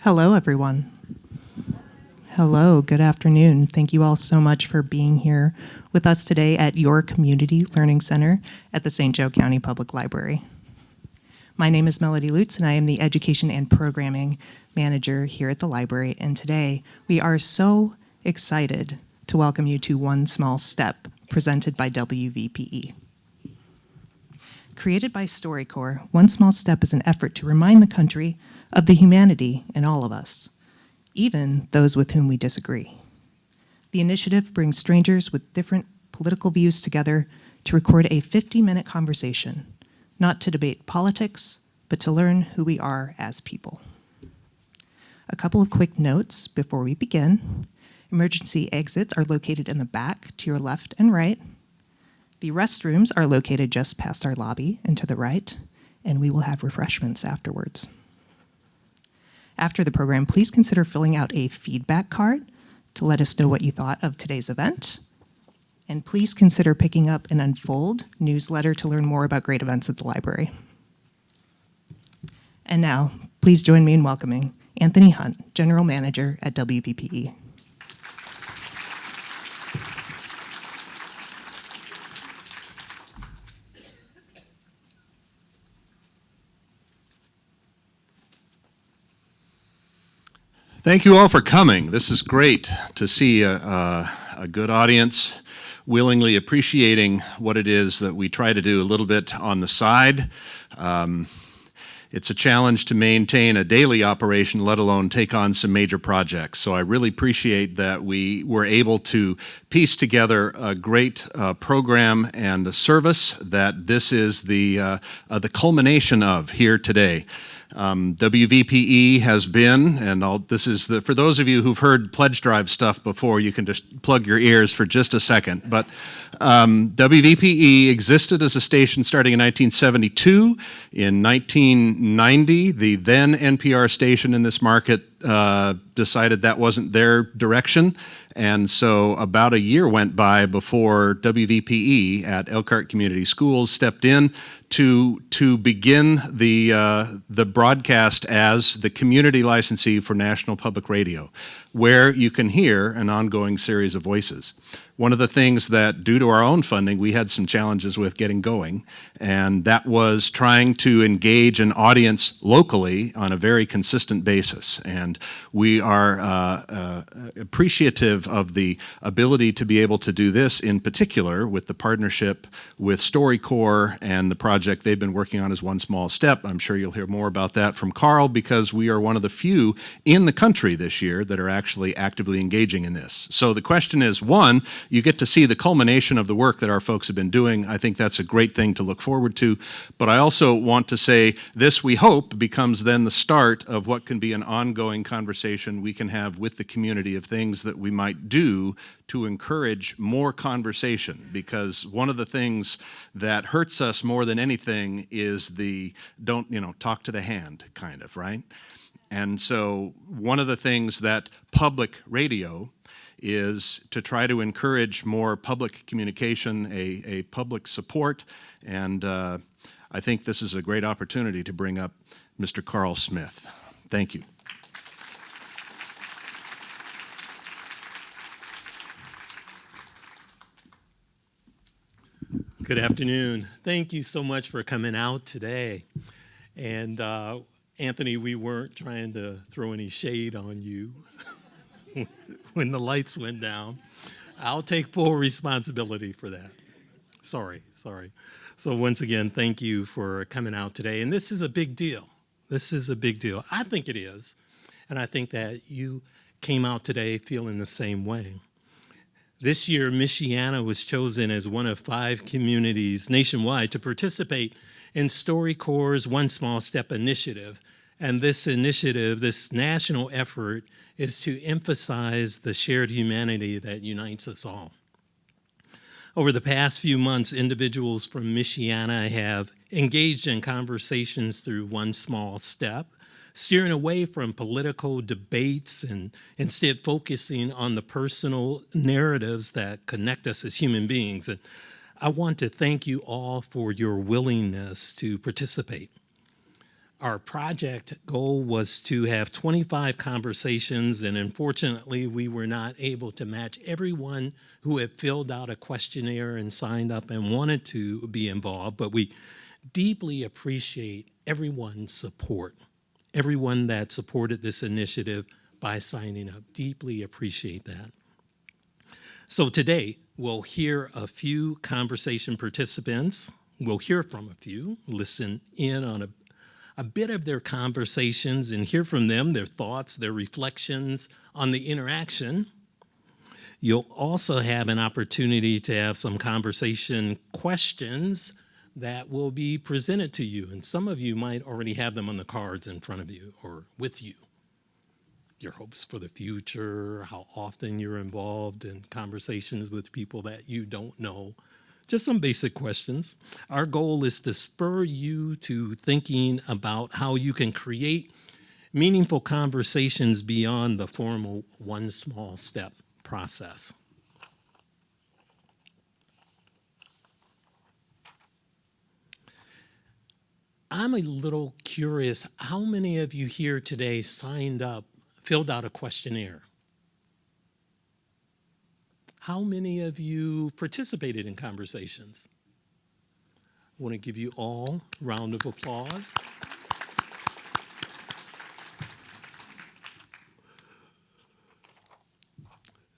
Hello, everyone. Hello, good afternoon. Thank you all so much for being here with us today at your Community Learning Center at the St. Joe County Public Library. My name is Melody Lutz, and I am the Education and Programming Manager here at the library. And today, we are so excited to welcome you to One Small Step, presented by WVPE. Created by StoryCorps, One Small Step is an effort to remind the country of the humanity in all of us, even those with whom we disagree. The initiative brings strangers with different political views together to record a 50-minute conversation, not to debate politics, but to learn who we are as people. A couple of quick notes before we begin. Emergency exits are located in the back to your left and right. The restrooms are located just past our lobby and to the right, and we will have refreshments afterwards. After the program, please consider filling out a feedback card to let us know what you thought of today's event. And please consider picking up an Unfold newsletter to learn more about great events at the library. And now, please join me in welcoming Anthony Hunt, General Manager at WVPE. Thank you all for coming. This is great to see a good audience willingly appreciating what it is that we try to do a little bit on the side. It's a challenge to maintain a daily operation, let alone take on some major projects. So I really appreciate that we were able to piece together a great program and a service that this is the culmination of here today. WVPE has been, and this is for those of you who've heard pledge drive stuff before, you can just plug your ears for just a second. But WVPE existed as a station starting in 1972. In 1990, the then NPR station in this market decided that wasn't their direction, and so about a year went by before WVPE at Elkhart Community Schools stepped in to begin the broadcast as the community licensee for National Public Radio, where you can hear an ongoing series of voices. One of the things that, due to our own funding, we had some challenges with getting going, and that was trying to engage an audience locally on a very consistent basis. And we are appreciative of the ability to be able to do this, in particular with the partnership with StoryCorps and the project they've been working on as One Small Step. I'm sure you'll hear more about that from Carl, because we are one of the few in the country this year that are actually actively engaging in this. So the question is, one, you get to see the culmination of the work that our folks have been doing. I think that's a great thing to look forward to. But I also want to say this, we hope, becomes then the start of what can be an ongoing conversation we can have with the community of things that we might do to encourage more conversation. Because one of the things that hurts us more than anything is the talk to the hand kind of, right? And so one of the things that public radio is to try to encourage more public communication, a public support, and I think this is a great opportunity to bring up Mr. Carl Smith. Thank you. Good afternoon. Thank you so much for coming out today. And Anthony, we weren't trying to throw any shade on you when the lights went down. I'll take full responsibility for that. Sorry. So once again, thank you for coming out today. And this is a big deal. This is a big deal. I think it is. And I think that you came out today feeling the same way. This year, Michiana was chosen as one of 5 communities nationwide to participate in StoryCorps' One Small Step initiative. And this initiative, this national effort, is to emphasize the shared humanity that unites us all. Over the past few months, individuals from Michiana have engaged in conversations through One Small Step, steering away from political debates and instead focusing on the personal narratives that connect us as human beings. And I want to thank you all for your willingness to participate. Our project goal was to have 25 conversations, and unfortunately, we were not able to match everyone who had filled out a questionnaire and signed up and wanted to be involved, but we deeply appreciate everyone's support, everyone that supported this initiative by signing up. Deeply appreciate that. So today, we'll hear a few conversation participants. We'll hear from a few, listen in on a bit of their conversations and hear from them, their thoughts, their reflections on the interaction. You'll also have an opportunity to have some conversation questions that will be presented to you. And some of you might already have them on the cards in front of you or with you. Your hopes for the future, how often you're involved in conversations with people that you don't know. Just some basic questions. Our goal is to spur you to thinking about how you can create meaningful conversations beyond the formal one small step process. I'm a little curious, how many of you here today signed up, filled out a questionnaire? How many of you participated in conversations? I want to give you all a round of applause.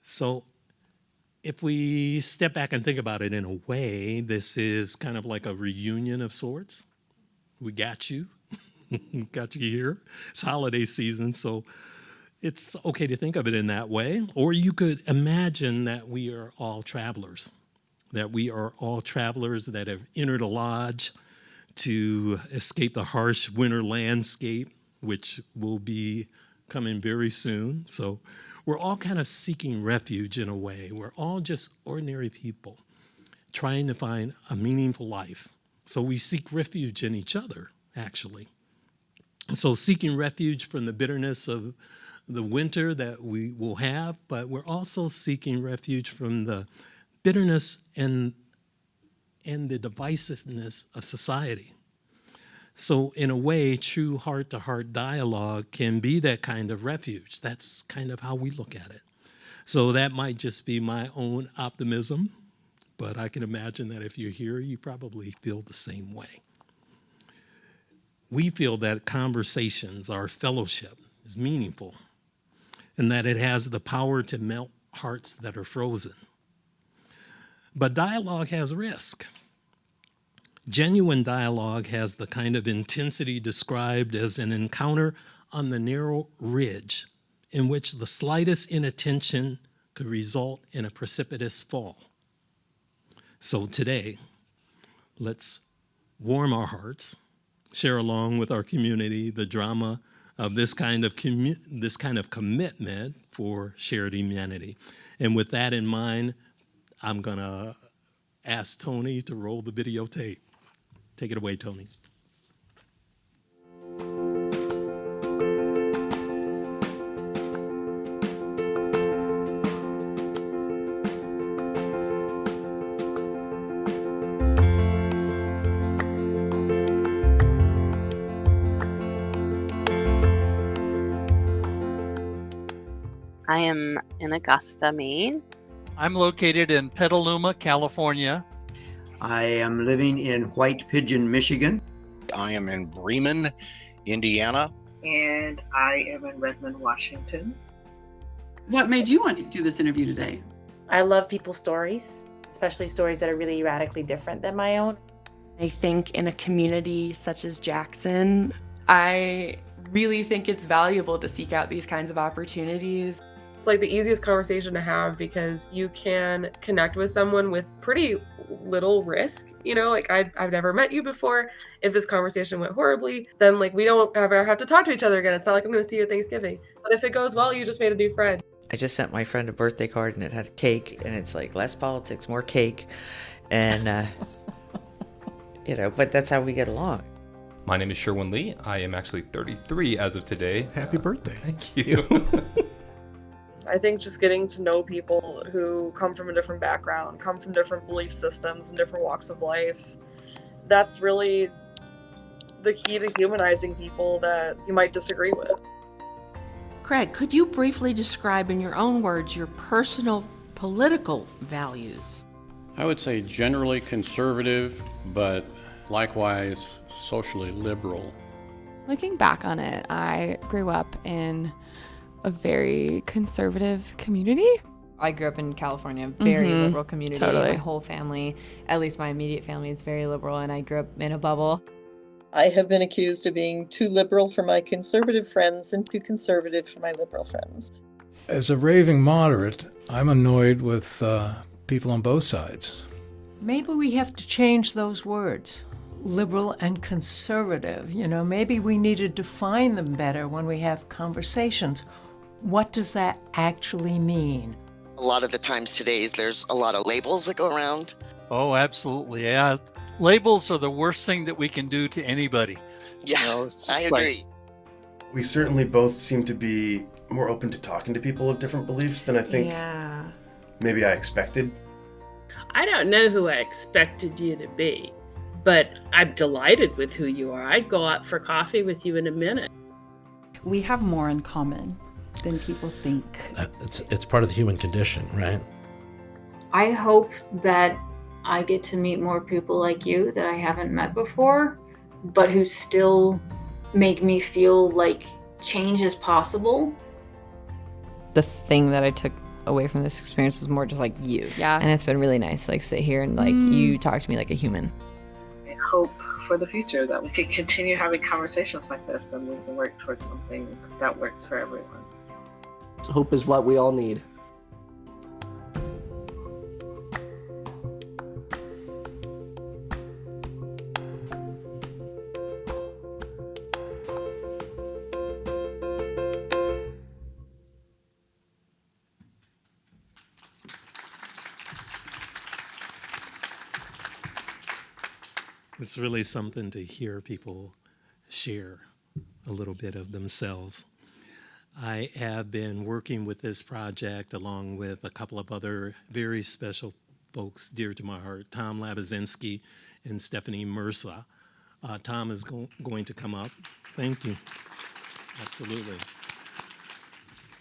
So if we step back and think about it in a way, this is kind of like a reunion of sorts. We got you. We got you here. It's holiday season, so it's okay to think of it in that way. Or you could imagine that we are all travelers, that have entered a lodge to escape the harsh winter landscape, which will be coming very soon. So we're all kind of seeking refuge in a way. We're all just ordinary people trying to find a meaningful life. So we seek refuge in each other, actually. So seeking refuge from the bitterness of the winter that we will have, but we're also seeking refuge from the bitterness and the divisiveness of society. So in a way, true heart-to-heart dialogue can be that kind of refuge. That's kind of how we look at it. So that might just be my own optimism, but I can imagine that if you're here, you probably feel the same way. We feel that conversations, our fellowship, is meaningful, and that it has the power to melt hearts that are frozen. But dialogue has risk. Genuine dialogue has the kind of intensity described as an encounter on the narrow ridge in which the slightest inattention could result in a precipitous fall. So today, let's warm our hearts, share along with our community the drama of this kind of commitment for shared humanity. And with that in mind, I'm gonna ask Tony to roll the videotape. Take it away, Tony. I am in Augusta, Maine. I'm located in Petaluma, California. I am living in White Pigeon, Michigan. I am in Bremen, Indiana. And I am in Redmond, Washington. What made you want to do this interview today? I love people's stories, especially stories that are really radically different than my own. I think in a community such as Jackson, I really think it's valuable to seek out these kinds of opportunities. It's like the easiest conversation to have because you can connect with someone with pretty little risk. You know, like I've never met you before. If this conversation went horribly, then like we don't ever have to talk to each other again. It's not like I'm going to see you at Thanksgiving. But if it goes well, you just made a new friend. I just sent my friend a birthday card and it had cake, and it's like less politics, more cake. And, you know, but that's how we get along. My name is Sherwin Lee. I am actually 33 as of today. Happy birthday. Thank you. I think just getting to know people who come from a different background, come from different belief systems and different walks of life, that's really the key to humanizing people that you might disagree with. Craig, could you briefly describe in your own words your personal political values? I would say generally conservative, but likewise socially liberal. Looking back on it, I grew up in a very conservative community. I grew up in California, very liberal community. Totally. My whole family, at least my immediate family, is very liberal, and I grew up in a bubble. I have been accused of being too liberal for my conservative friends and too conservative for my liberal friends. As a raving moderate, I'm annoyed with people on both sides. Maybe we have to change those words, liberal and conservative. You know, maybe we need to define them better when we have conversations. What does that actually mean? A lot of the times today, there's a lot of labels that go around. Oh, absolutely. Yeah. Labels are the worst thing that we can do to anybody. Yeah, You know, it's I just like- agree. We certainly both seem to be more open to talking to people of different beliefs than I think maybe I expected. I don't know who I expected you to be, but I'm delighted with who you are. I'd go out for coffee with you in a minute. We have more in common than people think. It's part of the human condition, right? I hope that I get to meet more people like you that I haven't met before, but who still make me feel like change is possible. The thing that I took away from this experience is more just like you. Yeah. And it's been really nice to like sit here and like you talk to me like a human. I hope for the future that we could continue having conversations like this and we can work towards something that works for everyone. Hope is what we all need. It's really something to hear people share a little bit of themselves. I have been working with this project along with a couple of other very special folks dear to my heart, Tom Labazinski and Stephanie Mersa. Tom is going to come up. Thank you. Absolutely.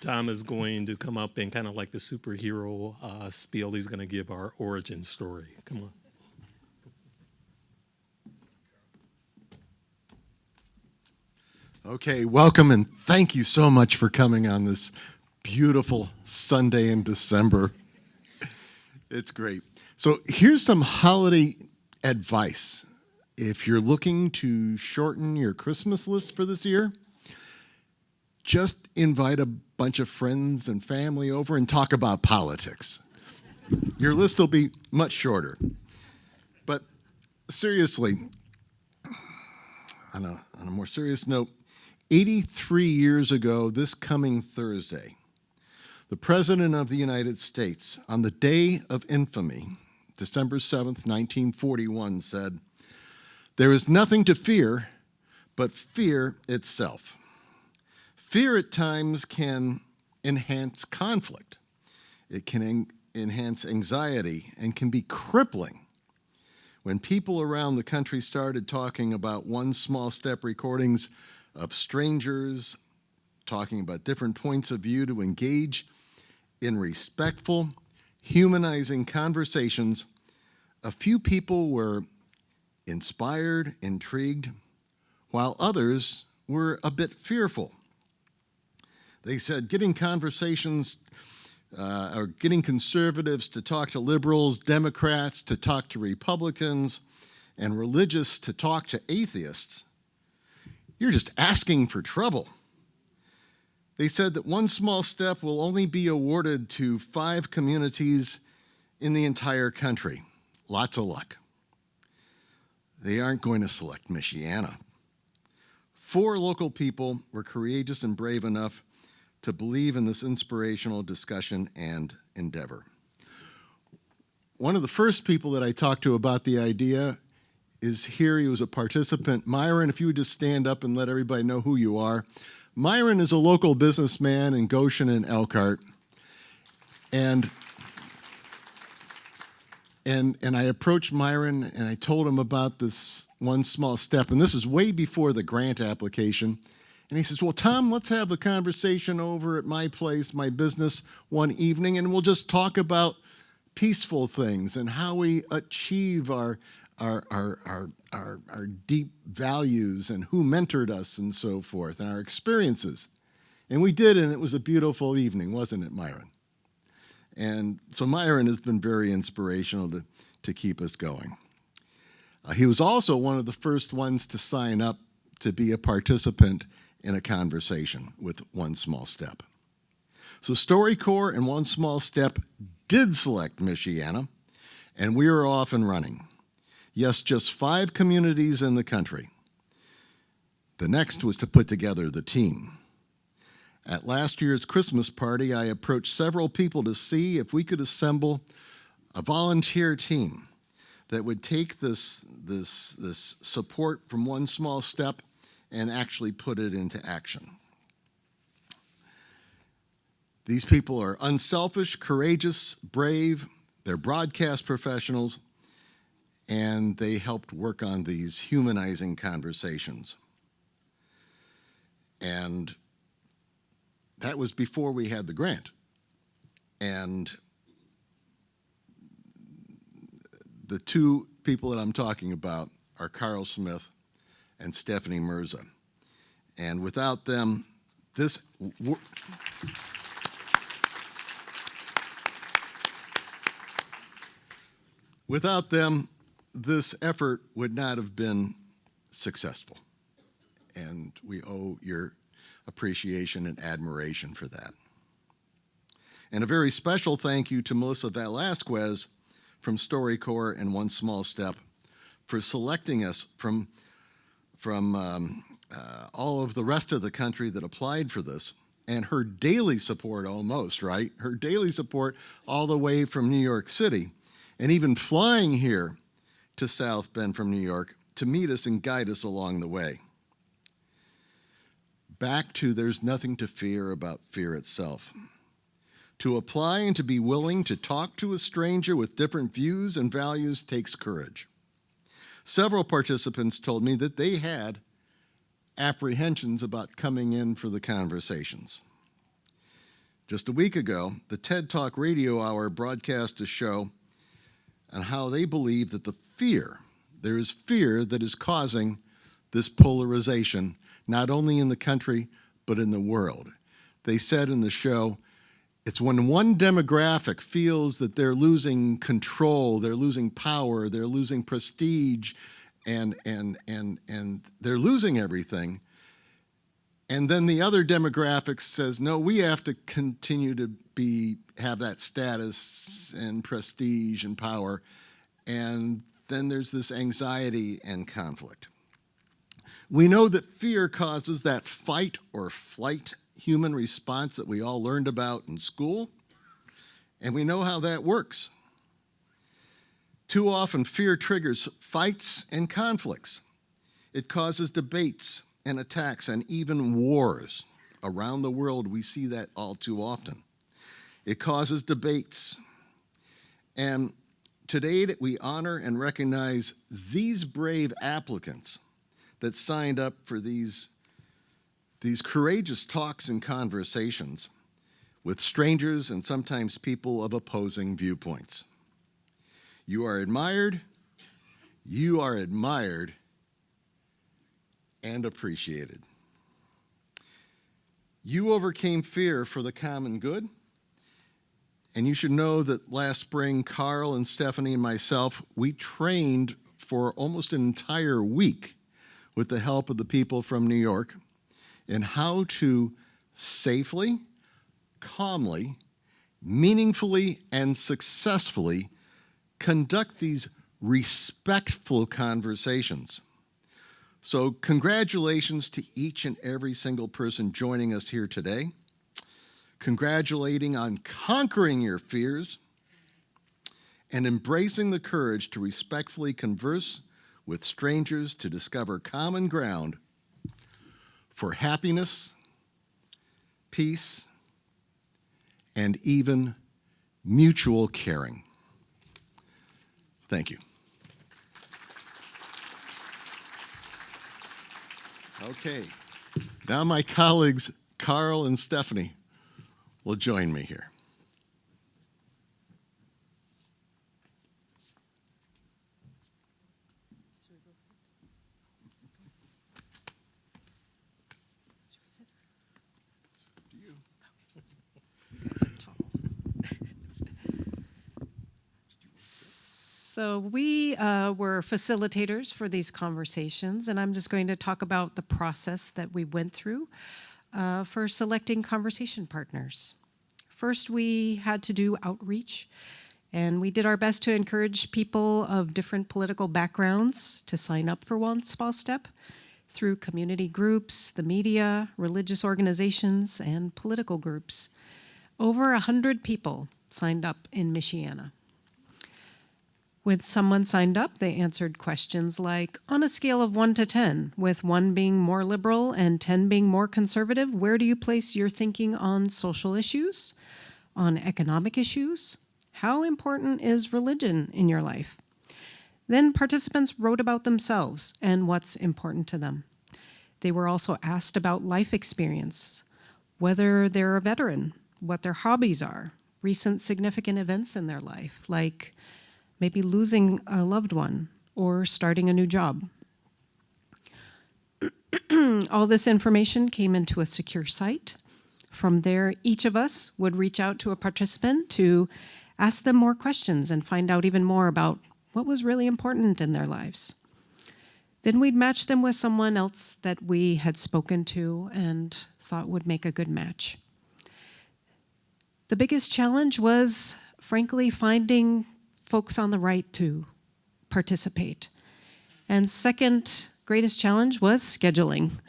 Tom is going to come up and kind of like the superhero spiel. He's going to give our origin story. Come on. Okay, welcome and thank you so much for coming on this beautiful Sunday in December. It's great. So here's some holiday advice. If you're looking to shorten your Christmas list for this year, just invite a bunch of friends and family over and talk about politics. Your list will be much shorter. But seriously, on a more serious note, 83 years ago, this coming Thursday, the President of the United States, on the day of infamy, December 7th, 1941, said, "There is nothing to fear but fear itself." Fear at times can enhance conflict. It can enhance anxiety and can be crippling. When people around the country started talking about one small step recordings of strangers, talking about different points of view to engage in respectful, humanizing conversations, a few people were inspired, intrigued, while others were a bit fearful. They said getting conversations or getting conservatives to talk to liberals, Democrats to talk to Republicans, and religious to talk to atheists, you're just asking for trouble. They said that one small step will only be awarded to 5 communities in the entire country. Lots of luck. They aren't going to select Michiana. 4 local people were courageous and brave enough to believe in this inspirational discussion and endeavor. One of the first people that I talked to about the idea is here. He was a participant. Myron, if you would just stand up and let everybody know who you are. Myron is a local businessman in Goshen and Elkhart. And And I approached Myron and I told him about this one small step. And this is way before the grant application. And he says, well, Tom, let's have a conversation over at my place, my business, one evening, and we'll just talk about peaceful things and how we achieve our deep values and who mentored us and so forth and our experiences. And we did, and it was a beautiful evening, wasn't it, Myron? And so Myron has been very inspirational to keep us going. He was also one of the first ones to sign up to be a participant in a conversation with One Small Step. So StoryCorps and One Small Step did select Michiana, and we are off and running. Yes, just 5 communities in the country. The next was to put together the team. At last year's Christmas party, I approached several people to see if we could assemble a volunteer team that would take this support from One Small Step and actually put it into action. These people are unselfish, courageous, brave. They're broadcast professionals, and they helped work on these humanizing conversations. And that was before we had the grant. And the 2 people that I'm talking about are Carl Smith and Stephanie Mirza. And without them, this effort would not have been successful. And we owe your appreciation and admiration for that. And a very special thank you to Melissa Velasquez from StoryCorps and One Small Step for selecting us from all of the rest of the country that applied for this, and her daily support almost, right? Her daily support all the way from New York City, and even flying here to South Bend from New York to meet us and guide us along the way. Back to there's nothing to fear about fear itself. To apply and to be willing to talk to a stranger with different views and values takes courage. Several participants told me that they had apprehensions about coming in for the conversations. Just a week ago, the TED Talk Radio Hour broadcast a show on how they believe that there is fear that is causing this polarization, not only in the country, but in the world. They said in the show, it's when one demographic feels that they're losing control, they're losing power, they're losing prestige, and they're losing everything. And then the other demographic says, no, we have to continue to have that status and prestige and power. And then there's this anxiety and conflict. We know that fear causes that fight or flight human response that we all learned about in school, and we know how that works. Too often, fear triggers fights and conflicts. It causes debates and attacks and even wars. Around the world, we see that all too often. It causes debates. And today, we honor and recognize these brave applicants that signed up for these courageous talks and conversations with strangers and sometimes people of opposing viewpoints. You are admired and appreciated. You overcame fear for the common good, and you should know that last spring, Carl and Stephanie and myself, we trained for almost an entire week with the help of the people from New York in how to safely, calmly, meaningfully, and successfully conduct these respectful conversations. So congratulations to each and every single person joining us here today. Congratulating on conquering your fears and embracing the courage to respectfully converse with strangers to discover common ground for happiness, peace, and even mutual caring. Thank you. Okay, now my colleagues, Carl and Stephanie, will join me here. So we were facilitators for these conversations, and I'm just going to talk about the process that we went through for selecting conversation partners. First, we had to do outreach, and we did our best to encourage people of different political backgrounds to sign up for One Small Step through community groups, the media, religious organizations, and political groups. Over 100 people signed up in Michiana. When someone signed up, they answered questions like, on a scale of 1 to 10, with 1 being more liberal and 10 being more conservative, where do you place your thinking on social issues, on economic issues? How important is religion in your life? Then participants wrote about themselves and what's important to them. They were also asked about life experience, whether they're a veteran, what their hobbies are, recent significant events in their life, like maybe losing a loved one or starting a new job. All this information came into a secure site. From there, each of us would reach out to a participant to ask them more questions and find out even more about what was really important in their lives. Then we'd match them with someone else that we had spoken to and thought would make a good match. The biggest challenge was, frankly, finding folks on the right to participate. And second greatest challenge was scheduling.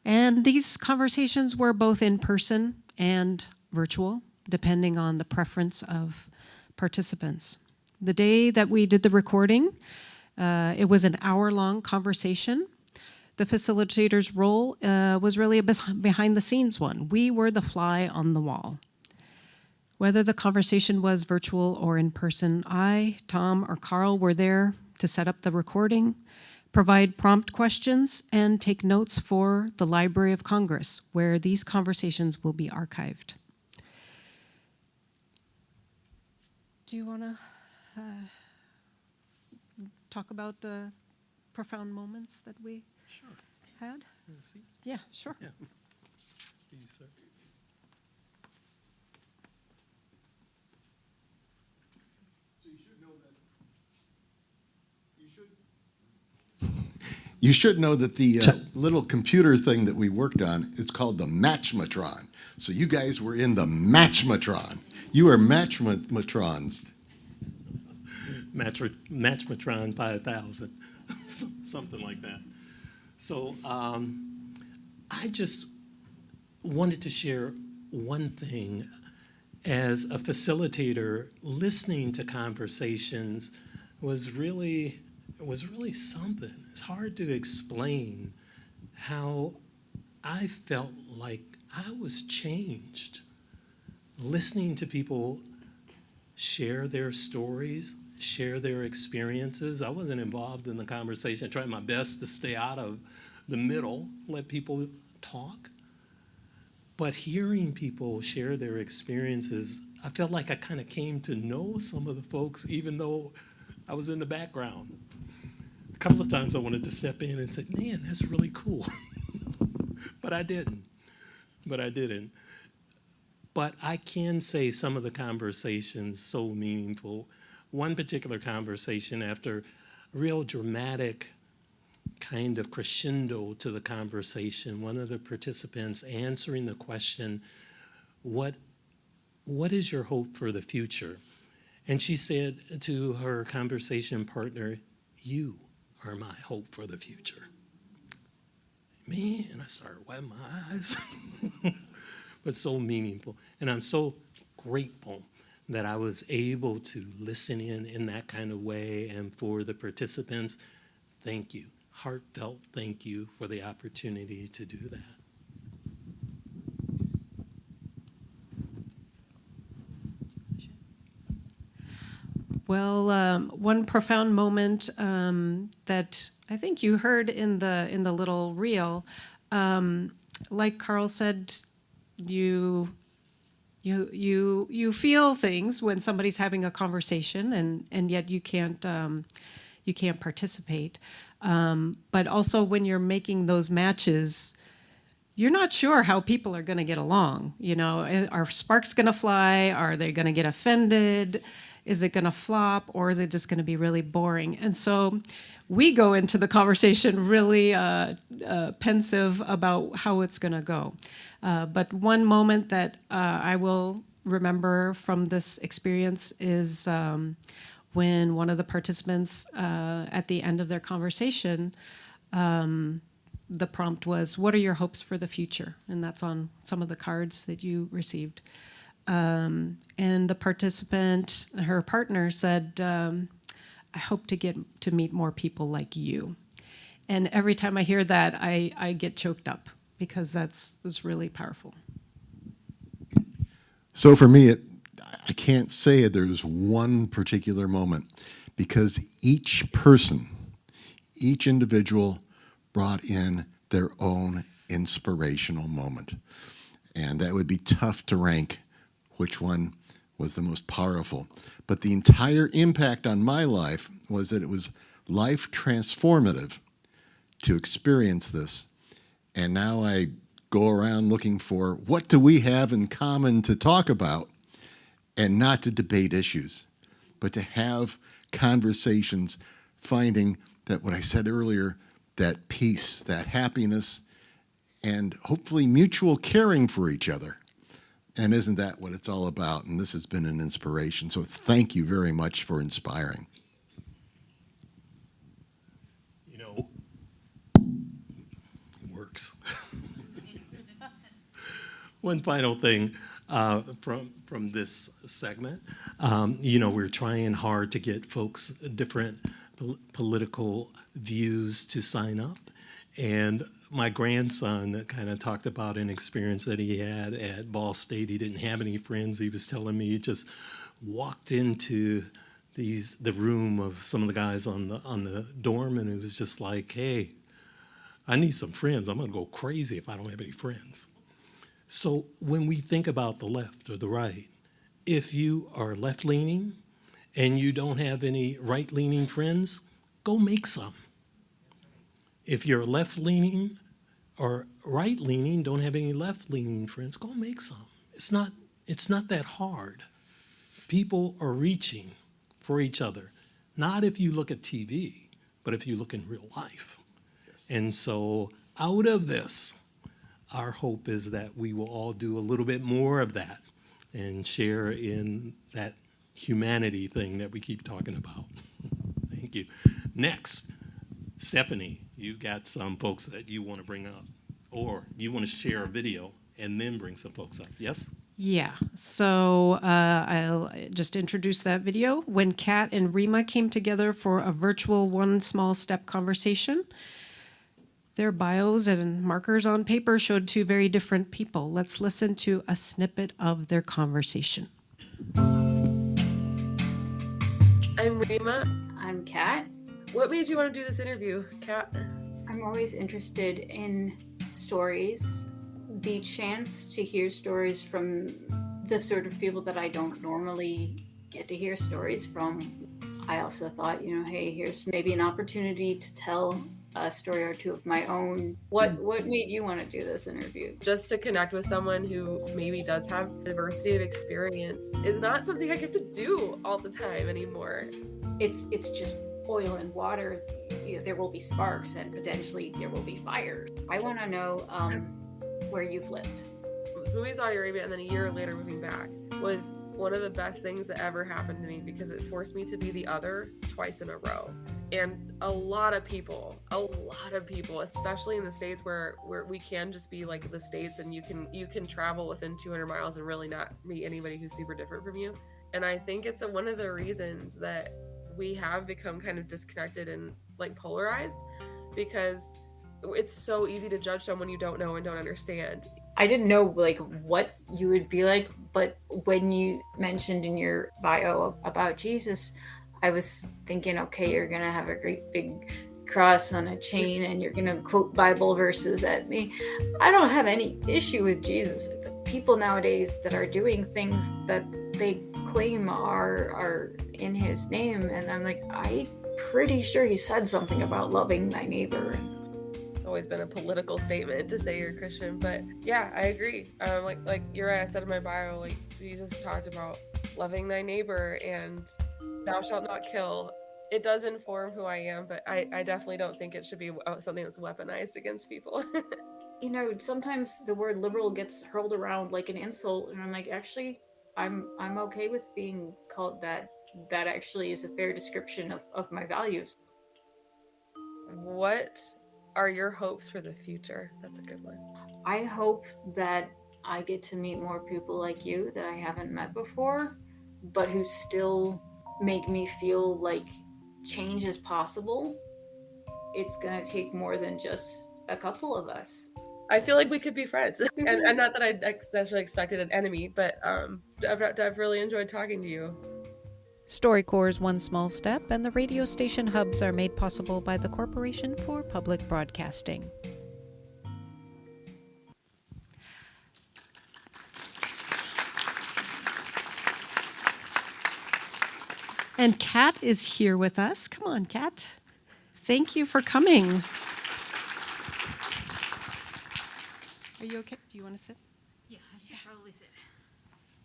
And these conversations were both in person and virtual, depending on the preference of participants. The day that we did the recording, it was an hour-long conversation. The facilitator's role was really a behind-the-scenes one. We were the fly on the wall. Whether the conversation was virtual or in person, I, Tom, or Carl were there to set up the recording, provide prompt questions, and take notes for the Library of Congress, where these conversations will be archived. Do you want to talk about the profound moments that we had? Yeah, sure. Yeah. You, sir. You should know that the little computer thing that we worked on is called the Matchmatron. So you guys were in the Matchmatron. You are Matchmatrons. Matchmatron 5000, something like that. So I just wanted to share one thing. As a facilitator, listening to conversations was really something. It's hard to explain how I felt like I was changed. Listening to people share their stories, share their experiences. I wasn't involved in the conversation. I tried my best to stay out of the middle, let people talk. But hearing people share their experiences, I felt like I kind of came to know some of the folks, even though I was in the background. A couple of times I wanted to step in and say, man, that's really cool. But I didn't. But I can say some of the conversations so meaningful. One particular conversation, after a real dramatic kind of crescendo to the conversation, one of the participants answering the question, what is your hope for the future? And she said to her conversation partner, you are my hope for the future. Man, I started wiping my eyes. But so meaningful. And I'm so grateful that I was able to listen in that kind of way. And for the participants, thank you. Heartfelt thank you for the opportunity to do that. Well, one profound moment that I think you heard in the little reel, like Carl said, you feel things when somebody's having a conversation, and yet you can't participate. But also when you're making those matches, you're not sure how people are going to get along. You know, are sparks going to fly? Are they going to get offended? Is it going to flop, or is it just going to be really boring? And so we go into the conversation really pensive about how it's going to go. But one moment that I will remember from this experience is when one of the participants at the end of their conversation, the prompt was, "What are your hopes for the future?" And that's on some of the cards that you received. And the participant, her partner, said, "I hope to get to meet more people like you." And every time I hear that, I get choked up, because that's really powerful. So for me, I can't say there's one particular moment, because each person, each individual brought in their own inspirational moment. And that would be tough to rank which one was the most powerful. But the entire impact on my life was that it was life transformative to experience this. And now I go around looking for what do we have in common to talk about, and not to debate issues, but to have conversations, finding that what I said earlier, that peace, that happiness, and hopefully mutual caring for each other. And isn't that what it's all about? And this has been an inspiration. So thank you very much for inspiring. You know, it works. One final thing from this segment. You know, we're trying hard to get folks different political views to sign up. And my grandson kind of talked about an experience that he had at Ball State. He didn't have any friends. He was telling me he just walked into the room of some of the guys on the dorm, and it was just like, hey, I need some friends. I'm going to go crazy if I don't have any friends. So when we think about the left or the right, if you are left-leaning and you don't have any right-leaning friends, go make some. If you're left-leaning or right-leaning, don't have any left-leaning friends, go make some. It's not that hard. People are reaching for each other, not if you look at TV, but if you look in real life. Yes. And so out of this, our hope is that we will all do a little bit more of that and share in that humanity thing that we keep talking about. Thank you. Next, Stephanie, you got some folks that you want to bring up, or you want to share a video and then bring some folks up, yes? Yeah, so I'll just introduce that video. When Kat and Rima came together for a virtual one small step conversation, their bios and markers on paper showed two very different people. Let's listen to a snippet of their conversation. I'm Rima. I'm Kat. What made you want to do this interview, Kat? I'm always interested in stories. The chance to hear stories from the sort of people that I don't normally get to hear stories from. I also thought, hey, here's maybe an opportunity to tell a story or two of my own. What made you want to do this interview? Just to connect with someone who maybe does have diversity of experience. It's not something I get to do all the time anymore. It's just oil and water. There will be sparks and potentially there will be fire. I want to know where you've lived. Moving to Saudi Arabia and then a year later moving back was one of the best things that ever happened to me, because it forced me to be the other twice in a row. And a lot of people, especially in the States where we can just be like the States, and you can travel within 200 miles and really not meet anybody who's super different from you. And I think it's one of the reasons that we have become kind of disconnected and like polarized, because it's so easy to judge someone you don't know and don't understand. I didn't know like what you would be like, but when you mentioned in your bio about Jesus, I was thinking, okay, you're going to have a great big cross on a chain and you're going to quote Bible verses at me. I don't have any issue with Jesus. The people nowadays that are doing things that they claim are in his name, and I'm like, I'm pretty sure he said something about loving thy neighbor. It's always been a political statement to say you're a Christian, but yeah, I agree. Like you're right, I said in my bio, like Jesus talked about loving thy neighbor and thou shalt not kill. It does inform who I am, but I definitely don't think it should be something that's weaponized against people. You know, sometimes the word liberal gets hurled around like an insult, and I'm like, actually, I'm okay with being called that. That actually is a fair description of my values. What are your hopes for the future? That's a good one. I hope that I get to meet more people like you that I haven't met before, but who still make me feel like change is possible. It's gonna take more than just a couple of us. I feel like we could be friends. and not that I especially expected an enemy, but I've really enjoyed talking to you. StoryCorps' One Small Step and the radio station hubs are made possible by the Corporation for Public Broadcasting. And Kat is here with us. Come on, Kat. Thank you for coming. Are you okay? Do you want to sit? Yeah, I should probably sit.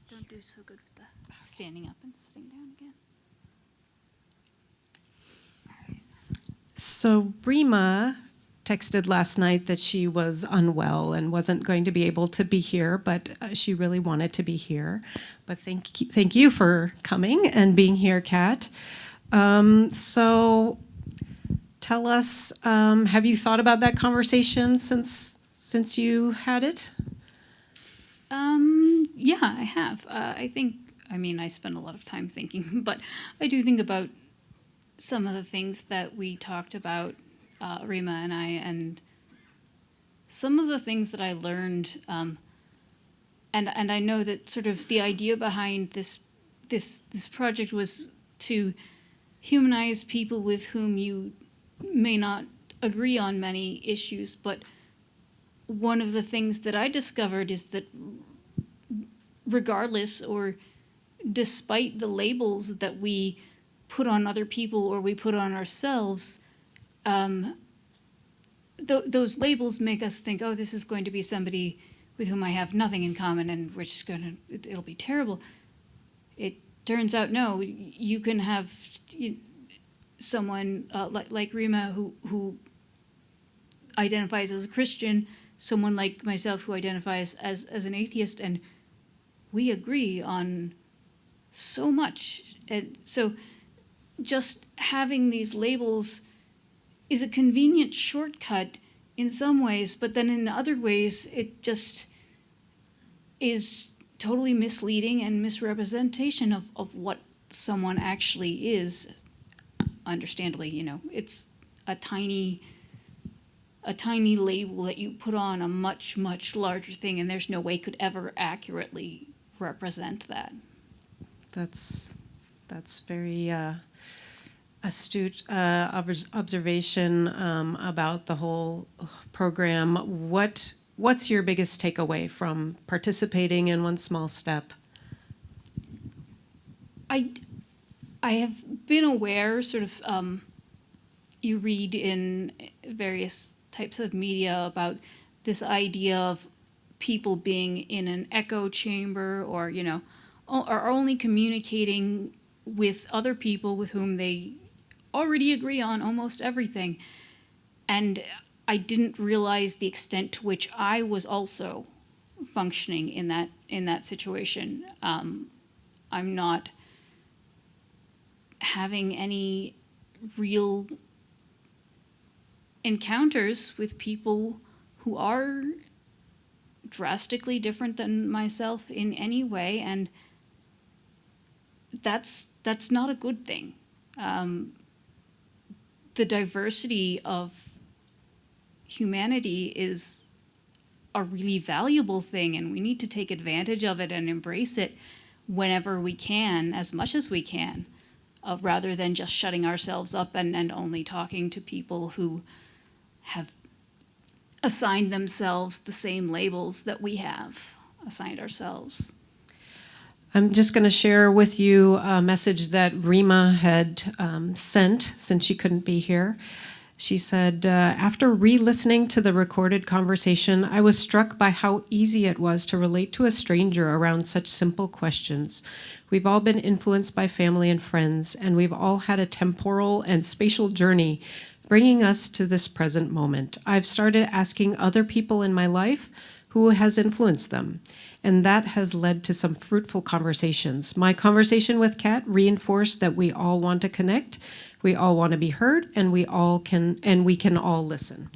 Don't do so good with the standing up and sitting down again. So Rima texted last night that she was unwell and wasn't going to be able to be here, but she really wanted to be here. But thank you for coming and being here, Kat. So tell us, have you thought about that conversation since you had it? Yeah, I have. I spend a lot of time thinking, but I do think about some of the things that we talked about, Rima and I, and some of the things that I learned, and I know that sort of the idea behind this project was to humanize people with whom you may not agree on many issues, but one of the things that I discovered is that regardless or despite the labels that we put on other people or we put on ourselves, those labels make us think, oh, this is going to be somebody with whom I have nothing in common and it'll be terrible. It turns out, no, you can have someone like Rima who identifies as a Christian, someone like myself who identifies as an atheist, and we agree on so much. And so just having these labels is a convenient shortcut in some ways, but then in other ways it just is totally misleading and misrepresentation of what someone actually is. Understandably, it's a tiny label that you put on a much, much larger thing, and there's no way it could ever accurately represent that. That's very astute observation about the whole program. What's your biggest takeaway from participating in One Small Step? I have been aware, sort of, you read in various types of media about this idea of people being in an echo chamber or, are only communicating with other people with whom they already agree on almost everything. And I didn't realize the extent to which I was also functioning in that situation. I'm not having any real encounters with people who are drastically different than myself in any way, and that's not a good thing. The diversity of humanity is a really valuable thing, and we need to take advantage of it and embrace it whenever we can, as much as we can. rather than just shutting ourselves up and only talking to people who have assigned themselves the same labels that we have assigned ourselves. I'm just going to share with you a message that Rima had sent since she couldn't be here. She said, after re-listening to the recorded conversation, I was struck by how easy it was to relate to a stranger around such simple questions. We've all been influenced by family and friends, and we've all had a temporal and spatial journey bringing us to this present moment. I've started asking other people in my life who has influenced them, and that has led to some fruitful conversations. My conversation with Kat reinforced that we all want to connect, we all want to be heard, and we can all listen.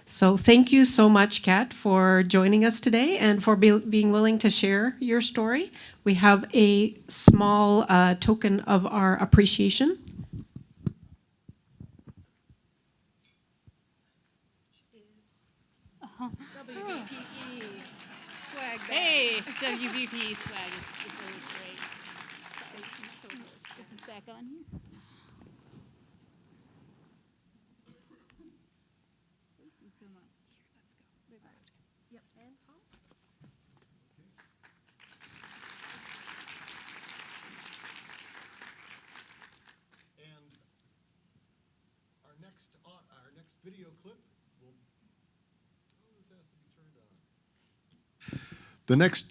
So thank you so much, Kat, for joining us today and for being willing to share your story. We have a small token of our appreciation. WVPE swag bag. Hey, WVPE swag is always great. Thank you so much. Put this back on here. Thank you so much. Let's go. Yep. And Carl. And our next video clip will. The next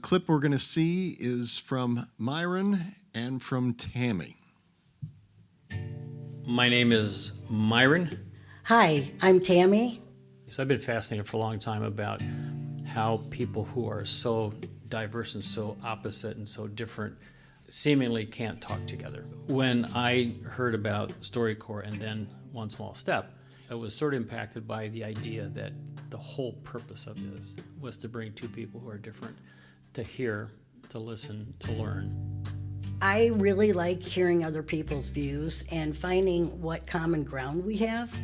clip we're going to see is from Myron and from Tammy. My name is Myron. Hi, I'm Tammy. So I've been fascinated for a long time about how people who are so diverse and so opposite and so different seemingly can't talk together. When I heard about StoryCorps and then One Small Step, I was sort of impacted by the idea that the whole purpose of this was to bring two people who are different to hear, to listen, to learn. I really like hearing other people's views and finding what common ground we have.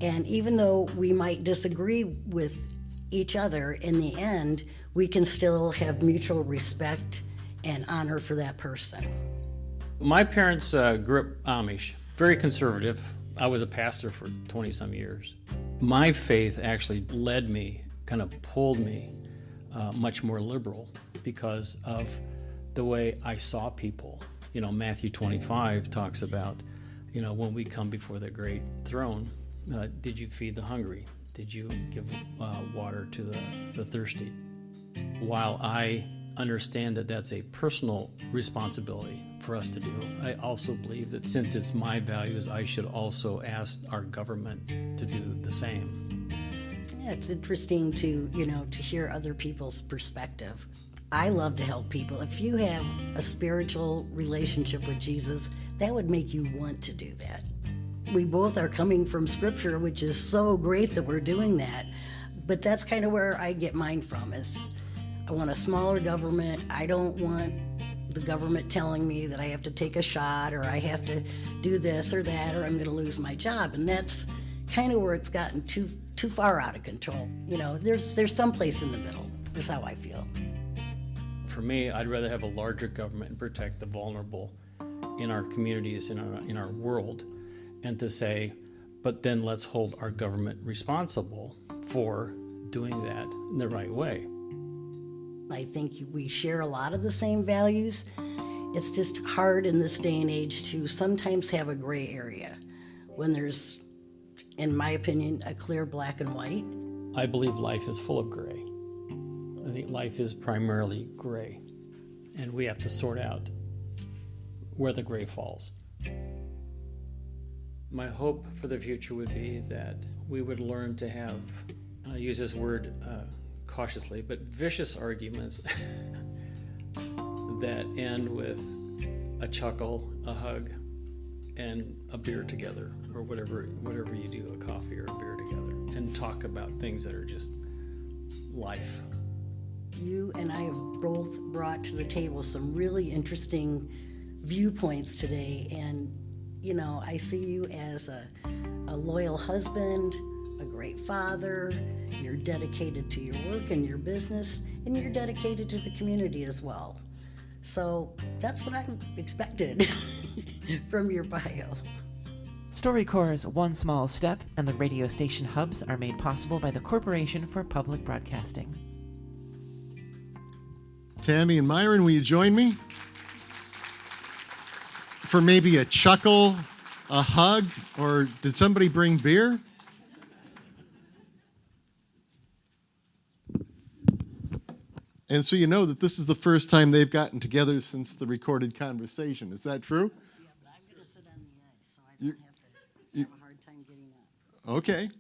And even though we might disagree with each other, in the end, we can still have mutual respect and honor for that person. My parents grew up Amish, very conservative. I was a pastor for 20-some years. My faith actually led me, kind of pulled me much more liberal because of the way I saw people. You know, Matthew 25 talks about, you know, when we come before the great throne, did you feed the hungry? Did you give water to the thirsty? While I understand that that's a personal responsibility for us to do, I also believe that since it's my values, I should also ask our government to do the same. Yeah, it's interesting to hear other people's perspective. I love to help people. If you have a spiritual relationship with Jesus, that would make you want to do that. We both are coming from Scripture, which is so great that we're doing that. But that's kind of where I get mine from, is I want a smaller government. I don't want the government telling me that I have to take a shot or I have to do this or that or I'm going to lose my job. And that's kind of where it's gotten too far out of control. You know, there's some place in the middle, is how I feel. For me, I'd rather have a larger government and protect the vulnerable in our communities, in our world, and to say, but then let's hold our government responsible for doing that in the right way. I think we share a lot of the same values. It's just hard in this day and age to sometimes have a gray area when there's, in my opinion, a clear black and white. I believe life is full of gray. I think life is primarily gray, and we have to sort out where the gray falls. My hope for the future would be that we would learn to have, and I use this word cautiously, but vicious arguments that end with a chuckle, a hug, and a beer together, or whatever you do, a coffee or a beer together, and talk about things that are just life. You and I have both brought to the table some really interesting viewpoints today, and you know, I see you as a loyal husband, a great father. You're dedicated to your work and your business, and you're dedicated to the community as well. So that's what I expected. from your bio. StoryCorps' One Small Step and the radio station hubs are made possible by the Corporation for Public Broadcasting. Tammy and Myron, will you join me? For maybe a chuckle, a hug, or did somebody bring beer? And so you know that this is the first time they've gotten together since the recorded conversation. Is that true? Yeah, but I'm going to sit on the edge so I don't have a hard time getting up. Okay.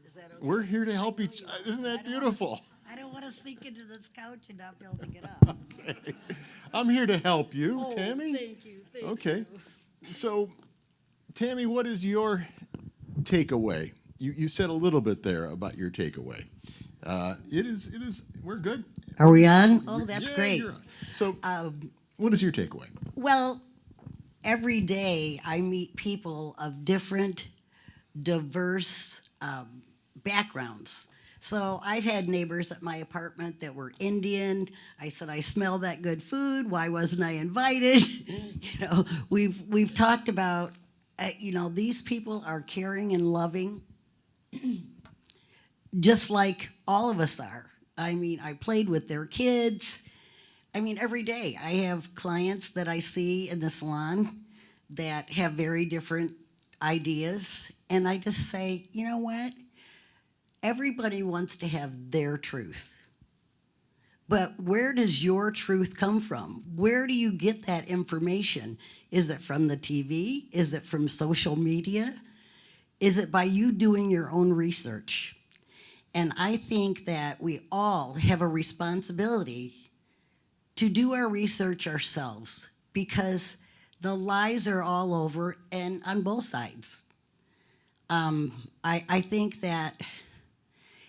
Is that okay? We're here to help each other. Isn't that beautiful? I don't want to sink into this couch and not be able to get up. Okay. I'm here to help you, Oh, Tammy. thank you. Thank Okay. you. So, Tammy, what is your takeaway? You said a little bit there about your takeaway. It is, we're good. Are we on? Oh, that's Yeah, great. you're on. So, what is your takeaway? Well, every day I meet people of different, diverse backgrounds. So I've had neighbors at my apartment that were Indian. I said, I smell that good food. Why wasn't I invited? We've talked about, these people are caring and loving, just like all of us are. I mean, I played with their kids. I mean, every day I have clients that I see in the salon that have very different ideas. And I just say, you know what? Everybody wants to have their truth. But where does your truth come from? Where do you get that information? Is it from the TV? Is it from social media? Is it by you doing your own research? And I think that we all have a responsibility to do our research ourselves, because the lies are all over and on both sides. I think that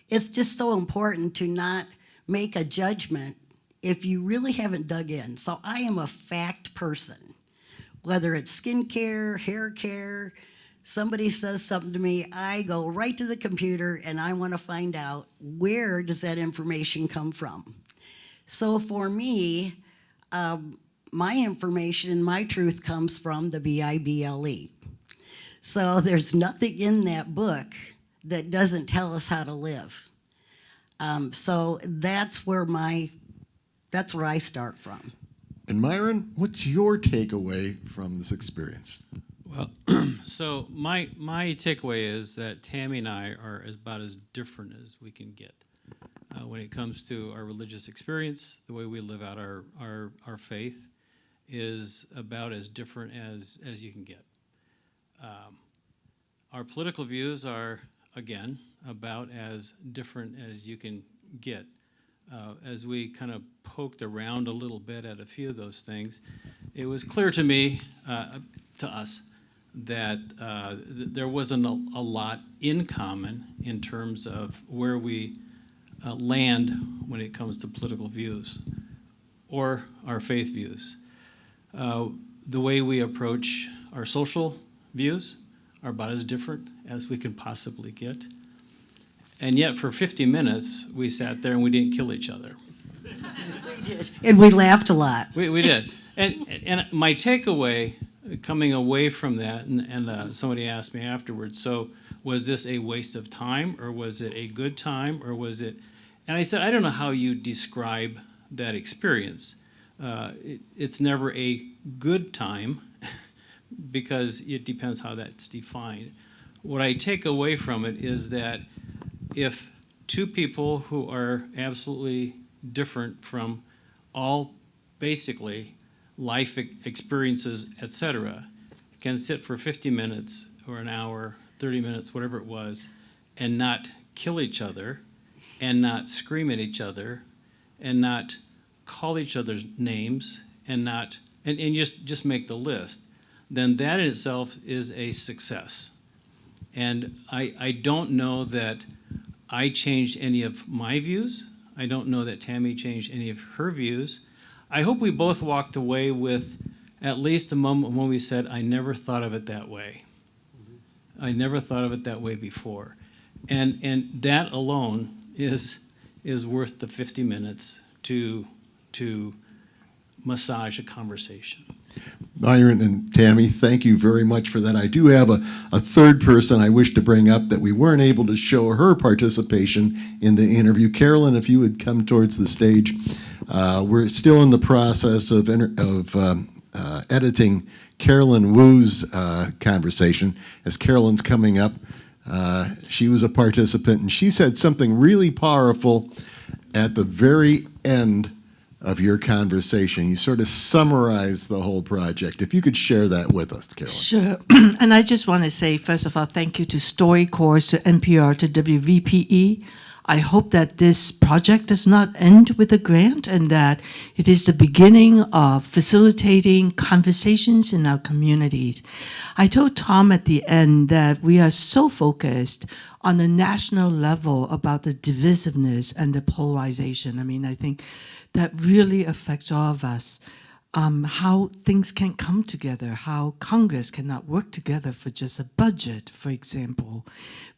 it's just so important to not make a judgment if you really haven't dug in. So I am a fact person, whether it's skincare, hair care, somebody says something to me, I go right to the computer and I want to find out, where does that information come from? So for me, my information and my truth comes from the Bible. So there's nothing in that book that doesn't tell us how to live. So that's where I start from. And Myron, what's your takeaway from this experience? Well, so my takeaway is that Tammy and I are about as different as we can get when it comes to our religious experience. The way we live out our faith is about as different as you can get. Our political views are, again, about as different as you can get. As we kind of poked around a little bit at a few of those things, it was clear to me, to us, that there wasn't a lot in common in terms of where we land when it comes to political views or our faith views. The way we approach our social views are about as different as we can possibly get. And yet for 50 minutes, we sat there and we didn't kill each other. We did. And we laughed a lot. We did. And my takeaway coming away from that, and somebody asked me afterwards, so was this a waste of time, or was it a good time, or was it, and I said, I don't know how you describe that experience. It's never a good time because it depends how that's defined. What I take away from it is that if two people who are absolutely different from all basically life experiences, etc., can sit for 50 minutes or an hour, 30 minutes, whatever it was, and not kill each other, and not scream at each other, and not call each other's names, and just make the list, then that in itself is a success. And I don't know that I changed any of my views. I don't know that Tammy changed any of her views. I hope we both walked away with at least a moment when we said, I never thought of it that way. I never thought of it that way before. And that alone is worth the 50 minutes to massage a conversation. Myron and Tammy, thank you very much for that. I do have a third person I wish to bring up that we weren't able to show her participation in the interview. Carolyn, if you would come towards the stage. We're still in the process of editing Carolyn Wu's conversation. As Carolyn's coming up, she was a participant, and she said something really powerful at the very end of your conversation. You sort of summarized the whole project. If you could share that with us, Carolyn. Sure. And I just want to say, first of all, thank you to StoryCorps, to NPR, to WVPE. I hope that this project does not end with a grant and that it is the beginning of facilitating conversations in our communities. I told Tom at the end that we are so focused on the national level about the divisiveness and the polarization. I mean, I think that really affects all of us. How things can't come together, how Congress cannot work together for just a budget, for example.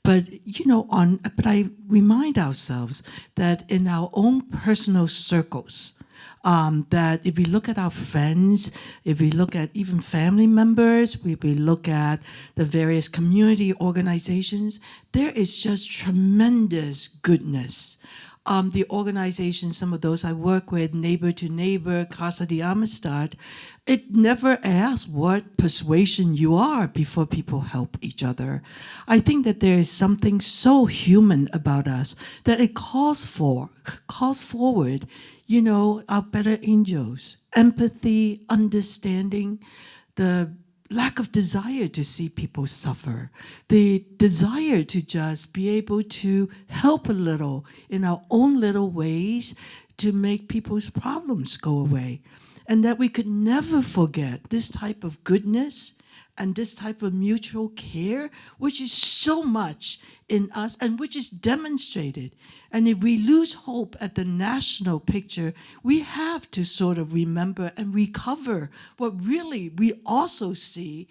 But, but I remind ourselves that in our own personal circles, that if we look at our friends, if we look at even family members, if we look at the various community organizations, there is just tremendous goodness. The organizations, some of those I work with, Neighbor to Neighbor, Casa de Amistad, it never asks what persuasion you are before people help each other. I think that there is something so human about us that it calls forward, our better angels, empathy, understanding, the lack of desire to see people suffer, the desire to just be able to help a little in our own little ways to make people's problems go away. And that we could never forget this type of goodness and this type of mutual care, which is so much in us and which is demonstrated. And if we lose hope at the national picture, we have to sort of remember and recover what really we also see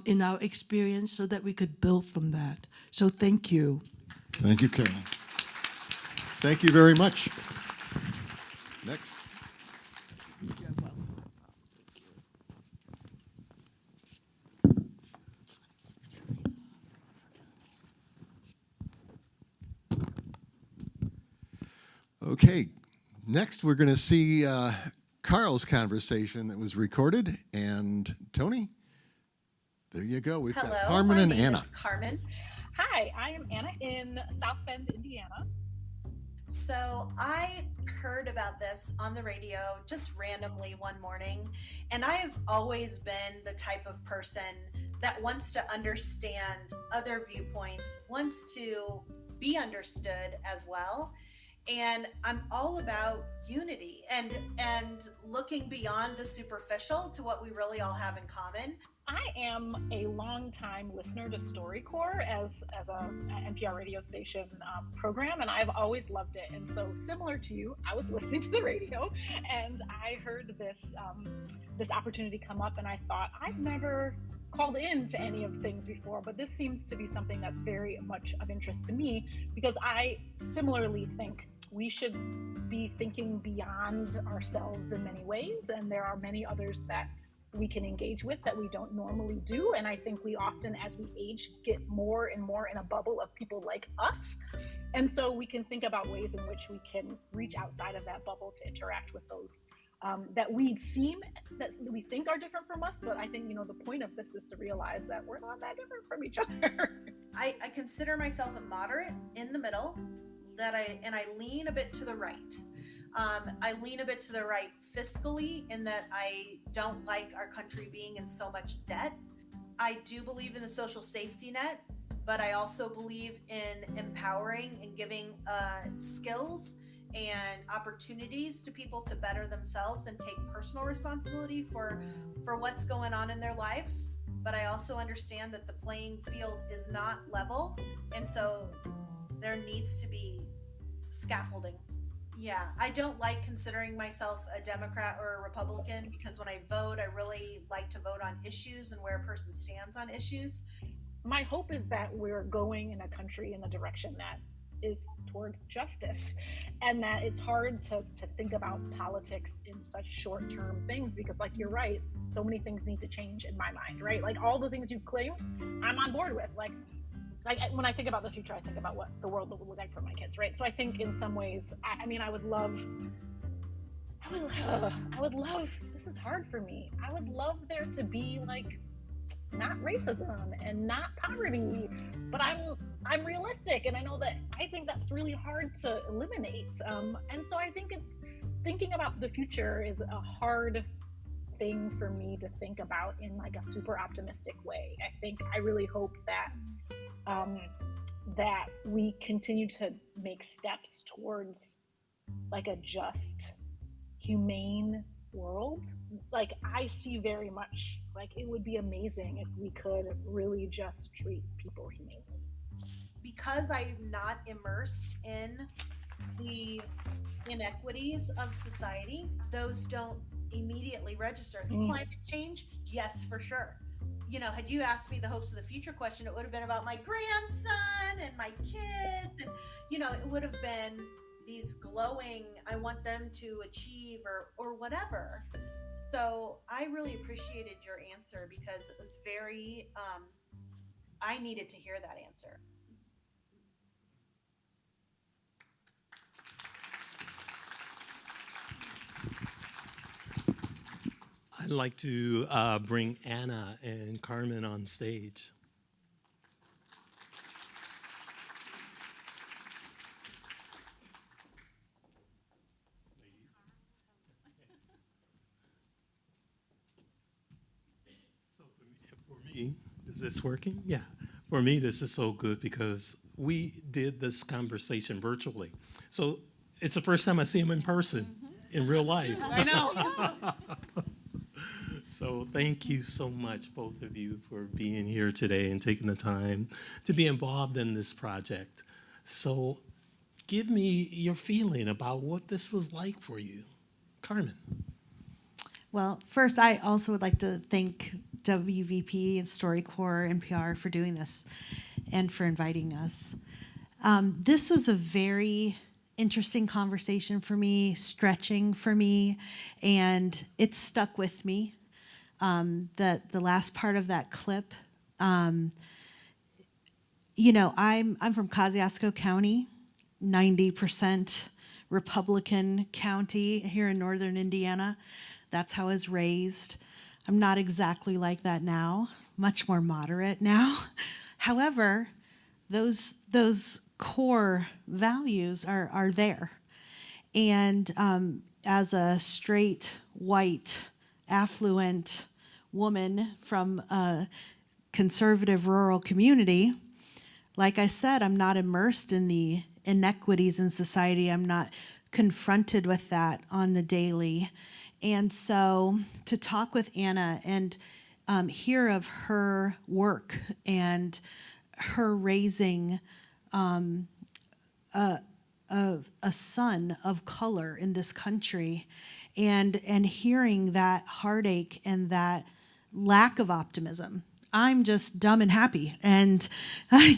in our experience so that we could build from that. So thank you. Thank you, Carolyn. Thank you very much. Next. Okay, next we're going to see Carl's conversation that was recorded. And Tony, there you go. We've got Carmen and Anna. My name is Carmen. Hi, I am Anna in South Bend, Indiana. So I heard about this on the radio just randomly one morning, and I've always been the type of person that wants to understand other viewpoints, wants to be understood as well. And I'm all about unity and looking beyond the superficial to what we really all have in common. I am a longtime listener to StoryCorps as an NPR radio station program, and I've always loved it. And so, similar to you, I was listening to the radio, and I heard this opportunity come up, and I thought, I've never called in to any of things before, but this seems to be something that's very much of interest to me, because I similarly think we should be thinking beyond ourselves in many ways, and there are many others that we can engage with that we don't normally do. And I think we often, as we age, get more and more in a bubble of people like us. And so we can think about ways in which we can reach outside of that bubble to interact with those that we think are different from us. But I think, the point of this is to realize that we're not that different from each other. I consider myself a moderate in the middle, and I lean a bit to the right. I lean a bit to the right fiscally in that I don't like our country being in so much debt. I do believe in the social safety net, but I also believe in empowering and giving skills and opportunities to people to better themselves and take personal responsibility for what's going on in their lives. But I also understand that the playing field is not level, and so there needs to be scaffolding. Yeah, I don't like considering myself a Democrat or a Republican, because when I vote, I really like to vote on issues and where a person stands on issues. My hope is that we're going in a country in the direction that is towards justice, and that it's hard to think about politics in such short-term things, because like you're right, so many things need to change in my mind, right? Like all the things you claimed, I'm on board with. Like when I think about the future, I think about what the world will look like for my kids, right? So I think in some ways, I would love, this is hard for me. I would love there to be like not racism and not poverty, but I'm realistic, and I think that's really hard to eliminate. And so I think it's thinking about the future is a hard thing for me to think about in like a super optimistic way. I really hope that that we continue to make steps towards like a just, humane world. Like I see very much like it would be amazing if we could really just treat people humanely. Because I'm not immersed in the inequities of society, those don't immediately register. Climate change, yes, for sure. You know, had you asked me the hopes of the future question, it would have been about my grandson and my kids, and you know, it would have been these glowing, I want them to achieve or whatever. So I really appreciated your answer, because it was very, I needed to hear that answer. I'd like to bring Anna and Carmen on stage. For me, is this working? Yeah. For me, this is so good because we did this conversation virtually. So it's the first time I see him in person, in real life. I know. So thank you so much, both of you, for being here today and taking the time to be involved in this project. So give me your feeling about what this was like for you. Carmen. Well, first, I also would like to thank WVPE and StoryCorps NPR for doing this and for inviting us. This was a very interesting conversation for me, stretching for me, and it stuck with me. The last part of that clip, you know, I'm from Kosciuszko County, 90% Republican county here in northern Indiana. That's how I was raised. I'm not exactly like that now, much more moderate now. However, those core values are there. And as a straight, white, affluent woman from a conservative rural community, like I said, I'm not immersed in the inequities in society. I'm not confronted with that on the daily. And so to talk with Anna and hear of her work and her raising a son of color in this country, and hearing that heartache and that lack of optimism, I'm just dumb and happy. And I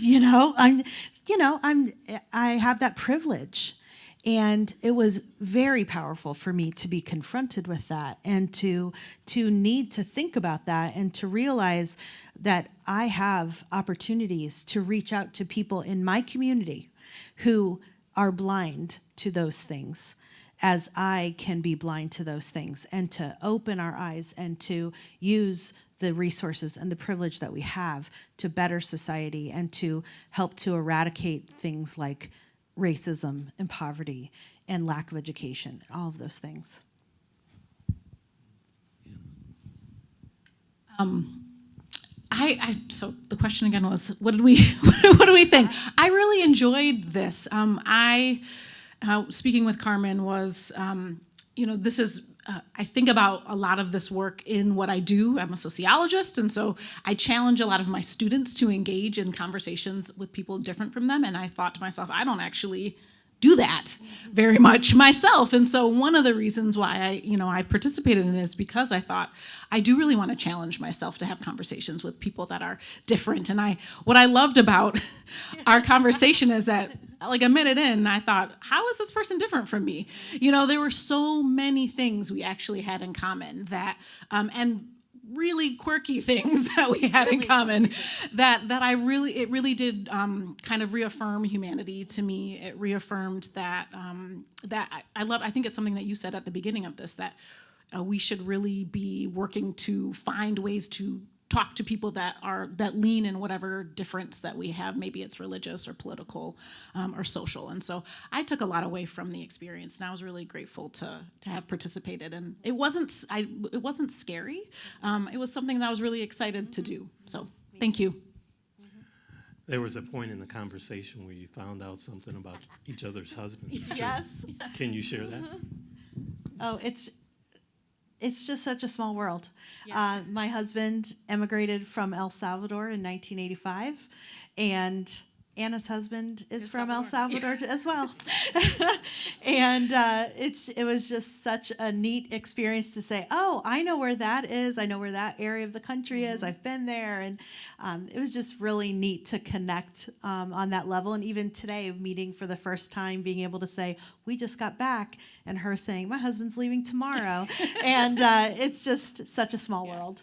have that privilege. And it was very powerful for me to be confronted with that and to need to think about that and to realize that I have opportunities to reach out to people in my community who are blind to those things, as I can be blind to those things, and to open our eyes and to use the resources and the privilege that we have to better society and to help to eradicate things like racism and poverty and lack of education, all of those things. So the question again was, what do we think? I really enjoyed this. Speaking with Carmen was, this is, I think about a lot of this work in what I do. I'm a sociologist, and so I challenge a lot of my students to engage in conversations with people different from them, and I thought to myself, I don't actually do that very much myself. And so one of the reasons why I participated in it is because I thought I do really want to challenge myself to have conversations with people that are different. And what I loved about our conversation is that like a minute in, I thought, how is this person different from me? You know, there were so many things we actually had in common that, and really quirky things that we had in common that it really did kind of reaffirm humanity to me. It reaffirmed that I think it's something that you said at the beginning of this, that we should really be working to find ways to talk to people that lean in whatever difference that we have. Maybe it's religious or political or social. And so I took a lot away from the experience, and I was really grateful to have participated. And it wasn't scary. It was something that I was really excited to do. So thank you. There was a point in the conversation where you found out something about each other's husbands. Yes. Can you share that? Oh, it's just such a small world. Yeah. My husband emigrated from El Salvador in 1985, and Anna's husband is from El Salvador as well. And it was just such a neat experience to say, oh, I know where that is. I know where that area of the country is. I've been there. And it was just really neat to connect on that level. And even today, meeting for the first time, being able to say, we just got back, and her saying, my husband's leaving tomorrow. And it's just such a small world.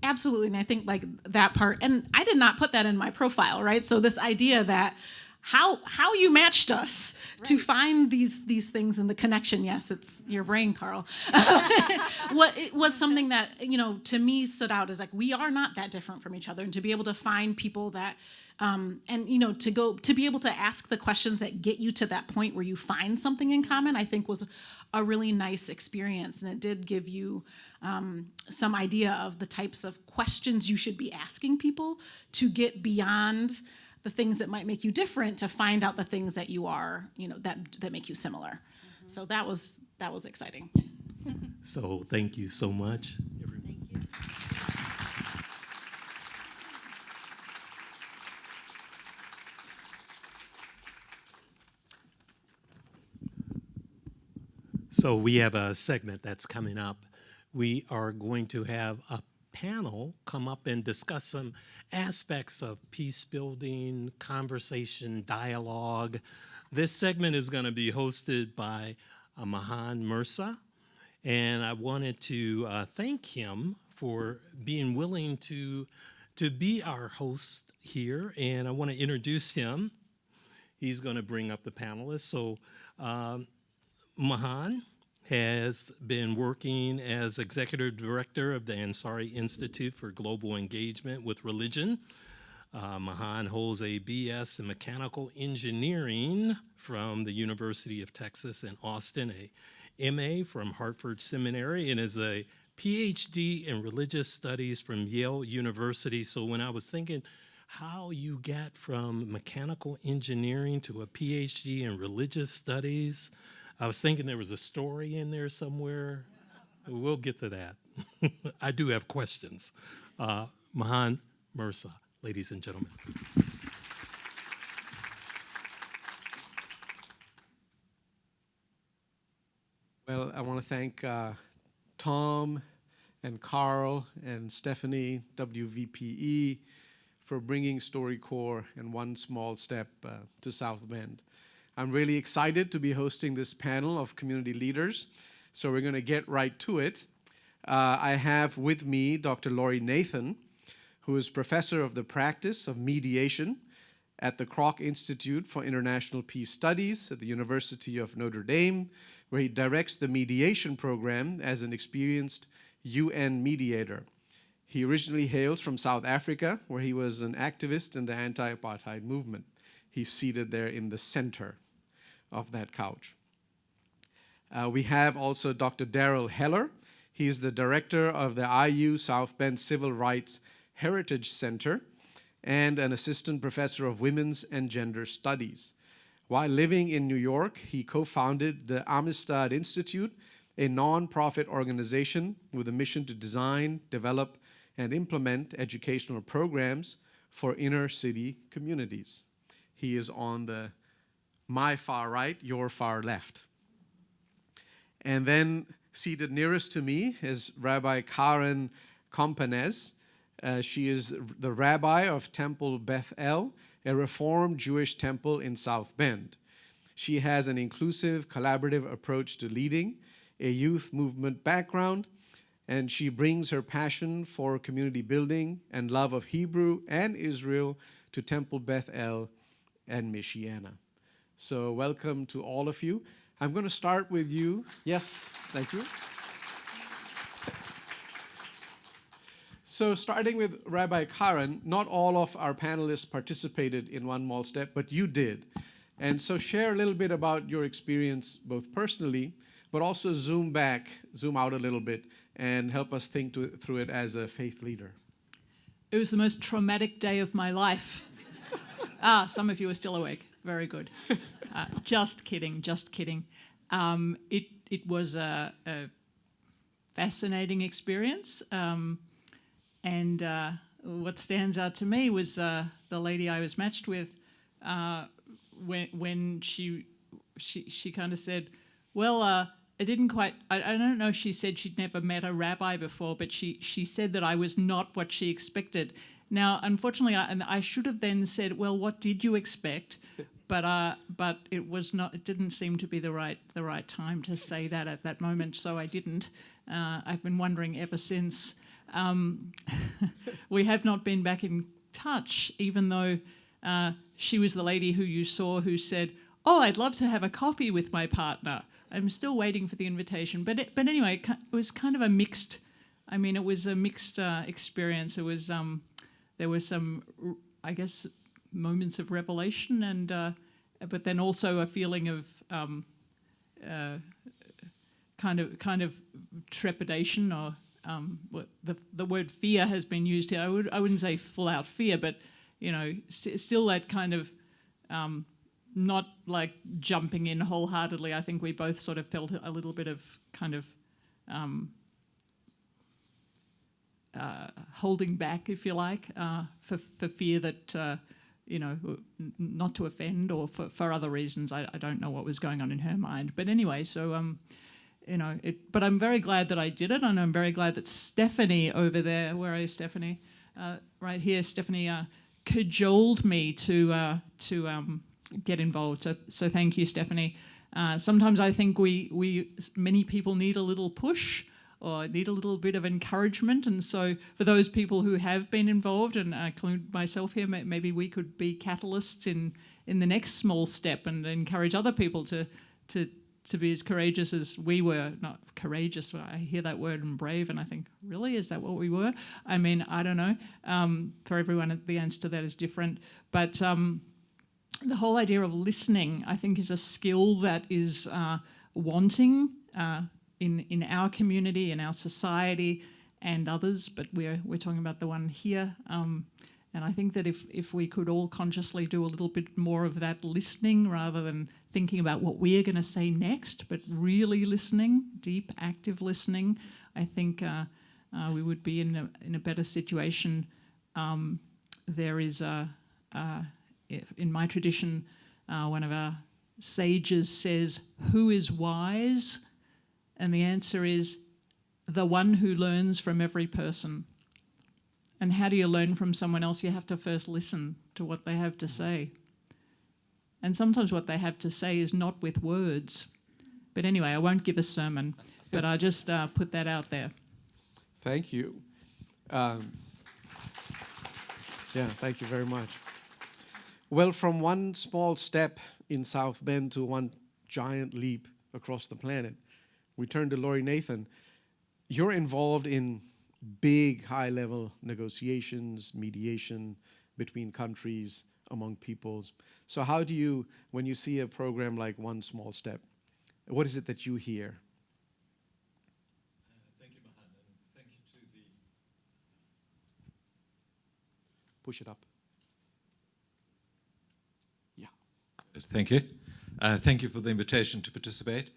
Absolutely. And I think like that part, and I did not put that in my profile, right? So this idea that how you matched us to find these things and the connection. Yes, it's your brain, Carl. It was something that, you know, to me stood out as like, we are not that different from each other. And to be able to find people that, and, you know, to be able to ask the questions that get you to that point where you find something in common, I think was a really nice experience. And it did give you some idea of the types of questions you should be asking people to get beyond the things that might make you different, to find out the things that you are, you know, that make you similar. Mm-hmm. So that was exciting. So thank you so much. Thank you. So we have a segment that's coming up. We are going to have a panel come up and discuss some aspects of peace building, conversation, dialogue. This segment is going to be hosted by Mahan Mirza, and I wanted to thank him for being willing to be our host here, and I want to introduce him. He's going to bring up the panelists. So Mahan has been working as executive director of the Ansari Institute for Global Engagement with Religion. Mahan holds a BS in mechanical engineering from the University of Texas in Austin, a MA from Hartford Seminary, and is a PhD in religious studies from Yale University. So when I was thinking how you get from mechanical engineering to a PhD in religious studies, I was thinking there was a story in there somewhere. We'll get to that. I do have questions. Mahan Mirza, ladies and gentlemen. Well, I want to thank Tom and Carl and Stephanie, WVPE, for bringing StoryCorps and One Small Step to South Bend. I'm really excited to be hosting this panel of community leaders, so we're going to get right to it. I have with me Dr. Lori Nathan, who is professor of the practice of mediation at the Kroc Institute for International Peace Studies at the University of Notre Dame, where he directs the mediation program as an experienced UN mediator. He originally hails from South Africa, where he was an activist in the anti-apartheid movement. He's seated there in the center of that couch. We have also Dr. Daryl Heller. He is the director of the IU South Bend Civil Rights Heritage Center and an assistant professor of women's and gender studies. While living in New York, he co-founded the Amistad Institute, a non-profit organization with a mission to design, develop, and implement educational programs for inner city communities. He is on the my far right, your far left. And then seated nearest to me is Rabbi Karen Kompanez. She is the rabbi of Temple Beth El, a Reformed Jewish temple in South Bend. She has an inclusive, collaborative approach to leading, a youth movement background, and she brings her passion for community building and love of Hebrew and Israel to Temple Beth-El and Michiana. So welcome to all of you. I'm going to start with you. Yes, thank you. So starting with Rabbi Karen, not all of our panelists participated in One Small Step, but you did. And so share a little bit about your experience, both personally, but also zoom out a little bit, and help us think through it as a faith leader. It was the most traumatic day of my life. Some of you are still awake. Very good. Just kidding. It was a fascinating experience. And what stands out to me was the lady I was matched with when she kind of said, well, I didn't quite, I don't know if she said she'd never met a rabbi before, but she said that I was not what she expected. Now, unfortunately, I should have then said, well, what did you expect? But it was not. It didn't seem to be the right time to say that at that moment, so I didn't. I've been wondering ever since. We have not been back in touch, even though she was the lady who you saw who said, "Oh, I'd love to have a coffee with my partner." I'm still waiting for the invitation, but anyway, it was kind of a mixed. I mean, it was a mixed experience. It was there were some, I guess, moments of revelation, and but then also a feeling of kind of trepidation, or the word fear has been used here. I wouldn't say full out fear, but still that kind of not like jumping in wholeheartedly. I think we both sort of felt a little bit of kind of holding back, if you like, for fear that, not to offend, or for other reasons. I don't know what was going on in her mind. But anyway, so, but I'm very glad that I did it, and I'm very glad that Stephanie over there, where is Stephanie? Right here, Stephanie cajoled me to get involved. So thank you, Stephanie. Sometimes I think many people need a little push, or need a little bit of encouragement. And so for those people who have been involved, and I include myself here, maybe we could be catalysts in the next small step and encourage other people to be as courageous as we were. Not courageous, I hear that word, and brave, and I think, really, is that what we were? I mean, I don't know. For everyone, the answer to that is different. But the whole idea of listening, I think, is a skill that is wanting in our community, in our society, and others, but we're talking about the one here. And I think that if we could all consciously do a little bit more of that listening, rather than thinking about what we're going to say next, but really listening, deep, active listening, I think we would be in a better situation. There is in my tradition, one of our sages says, "Who is wise?" And the answer is, the one who learns from every person. And how do you learn from someone else? You have to first listen to what they have to say. And sometimes what they have to say is not with words. But anyway, I won't give a sermon, but I just put that out there. Thank you. Thank you very much. Well, from one small step in South Bend to one giant leap across the planet, we turn to Lori Nathan. You're involved in big, high-level negotiations, mediation between countries, among peoples. So how do you, when you see a program like One Small Step, what is it that you hear? Thank you, Mahan, and thank you to the... Push it up. Yeah. Thank you. Thank you for the invitation to participate.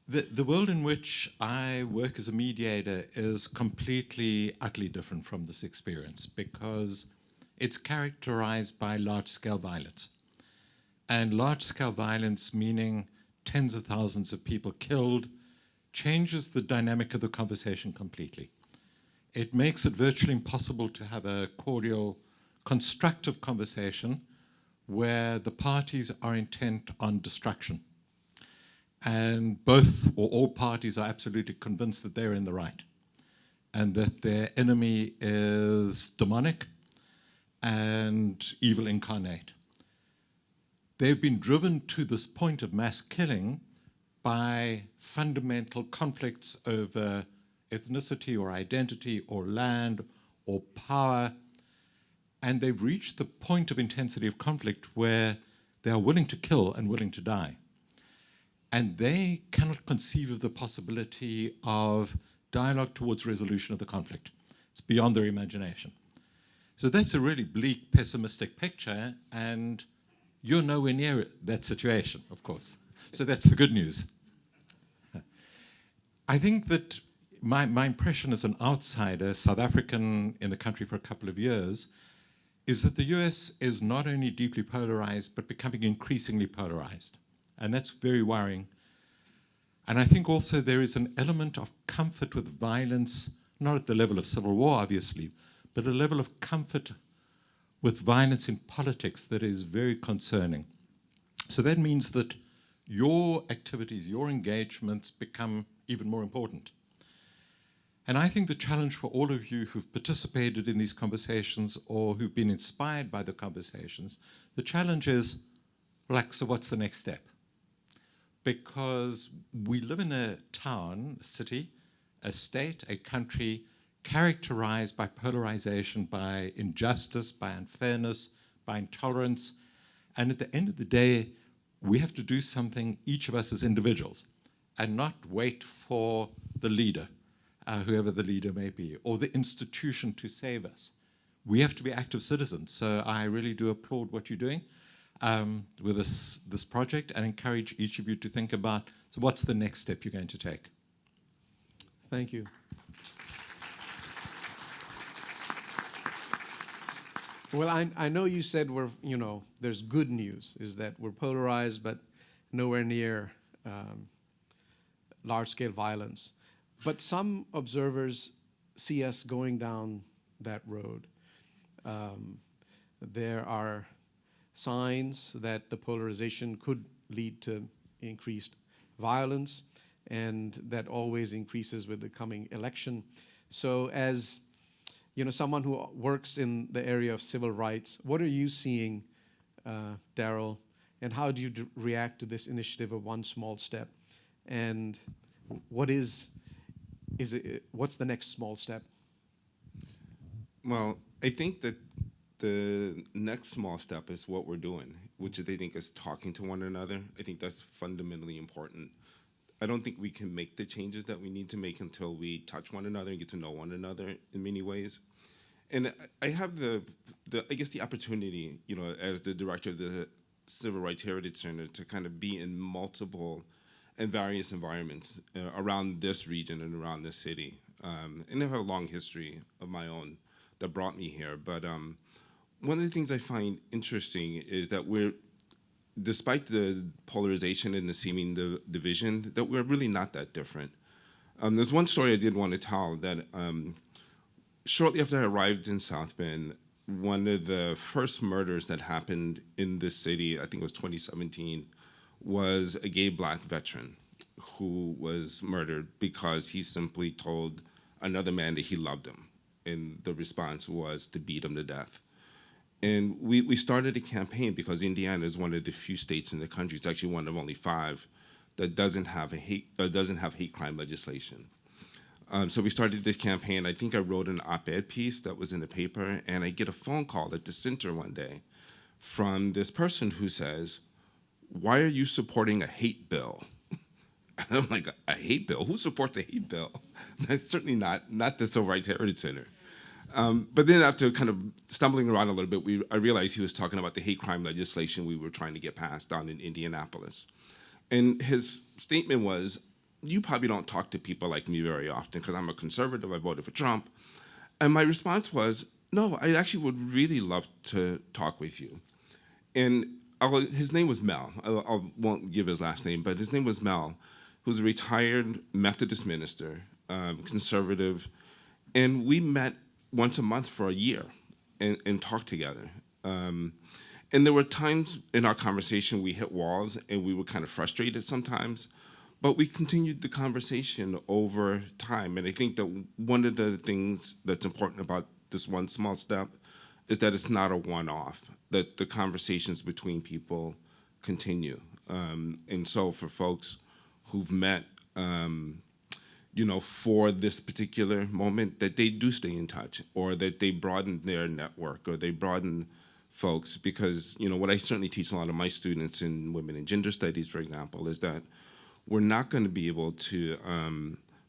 The world in which I work as a mediator is completely, utterly different from this experience, because it's characterized by large-scale violence. And large-scale violence, meaning tens of thousands of people killed, changes the dynamic of the conversation completely. It makes it virtually impossible to have a cordial, constructive conversation where the parties are intent on destruction. And both or all parties are absolutely convinced that they're in the right and that their enemy is demonic and evil incarnate. They've been driven to this point of mass killing by fundamental conflicts over ethnicity or identity or land or power, and they've reached the point of intensity of conflict where they are willing to kill and willing to die. And they cannot conceive of the possibility of dialogue towards resolution of the conflict. It's beyond their imagination. So that's a really bleak, pessimistic picture, and you're nowhere near that situation, of course. So that's the good news. I think that my impression as an outsider, South African in the country for a couple of years, is that the US is not only deeply polarized, but becoming increasingly polarized. And that's very worrying. And I think also there is an element of comfort with violence, not at the level of civil war, obviously, but a level of comfort with violence in politics that is very concerning. So that means that your activities, your engagements become even more important. And I think the challenge for all of you who've participated in these conversations or who've been inspired by the conversations, the challenge is, like, so what's the next step? Because we live in a town, a city, a state, a country characterized by polarization, by injustice, by unfairness, by intolerance. And at the end of the day, we have to do something, each of us as individuals, and not wait for the leader, whoever the leader may be, or the institution to save us. We have to be active citizens. So I really do applaud what you're doing with this project, and encourage each of you to think about, so what's the next step you're going to take? Thank you. Well, I know you said there's good news, is that we're polarized, but nowhere near large-scale violence. But some observers see us going down that road. There are signs that the polarization could lead to increased violence, and that always increases with the coming election. So as someone who works in the area of civil rights, what are you seeing, Daryl, and how do you react to this initiative of One Small Step? And what's the next small step? Well, I think that the next small step is what we're doing, which I think is talking to one another. I think that's fundamentally important. I don't think we can make the changes that we need to make until we touch one another and get to know one another in many ways. And I have the opportunity, as the director of the Civil Rights Heritage Center, to kind of be in multiple and various environments around this region and around this city. And I have a long history of my own that brought me here. But one of the things I find interesting is that despite the polarization and the seeming division, that we're really not that different. There's one story I did want to tell that shortly after I arrived in South Bend, one of the first murders that happened in this city, I think it was 2017, was a gay black veteran who was murdered because he simply told another man that he loved him. And the response was to beat him to death. And we started a campaign because Indiana is one of the few states in the country, it's actually one of only 5, that doesn't have hate crime legislation. So we started this campaign. I think I wrote an op-ed piece that was in the paper, and I get a phone call at the center one day from this person who says, "Why are you supporting a hate bill?" And I'm like, "A hate bill? Who supports a hate bill?" That's certainly not the Civil Rights Heritage Center. But then after kind of stumbling around a little bit, I realized he was talking about the hate crime legislation we were trying to get passed down in Indianapolis. And his statement was, "You probably don't talk to people like me very often because I'm a conservative, I voted for Trump." And my response was, "No, I actually would really love to talk with you." And his name was Mel. I won't give his last name, but his name was Mel, who's a retired Methodist minister, conservative. And we met once a month for a year and talked together. And there were times in our conversation we hit walls and we were kind of frustrated sometimes, but we continued the conversation over time. And I think that one of the things that's important about this one small step is that it's not a one-off, that the conversations between people continue. And so for folks who've met, for this particular moment, that they do stay in touch, or that they broaden their network, or they broaden folks, because what I certainly teach a lot of my students in women and gender studies, for example, is that we're not going to be able to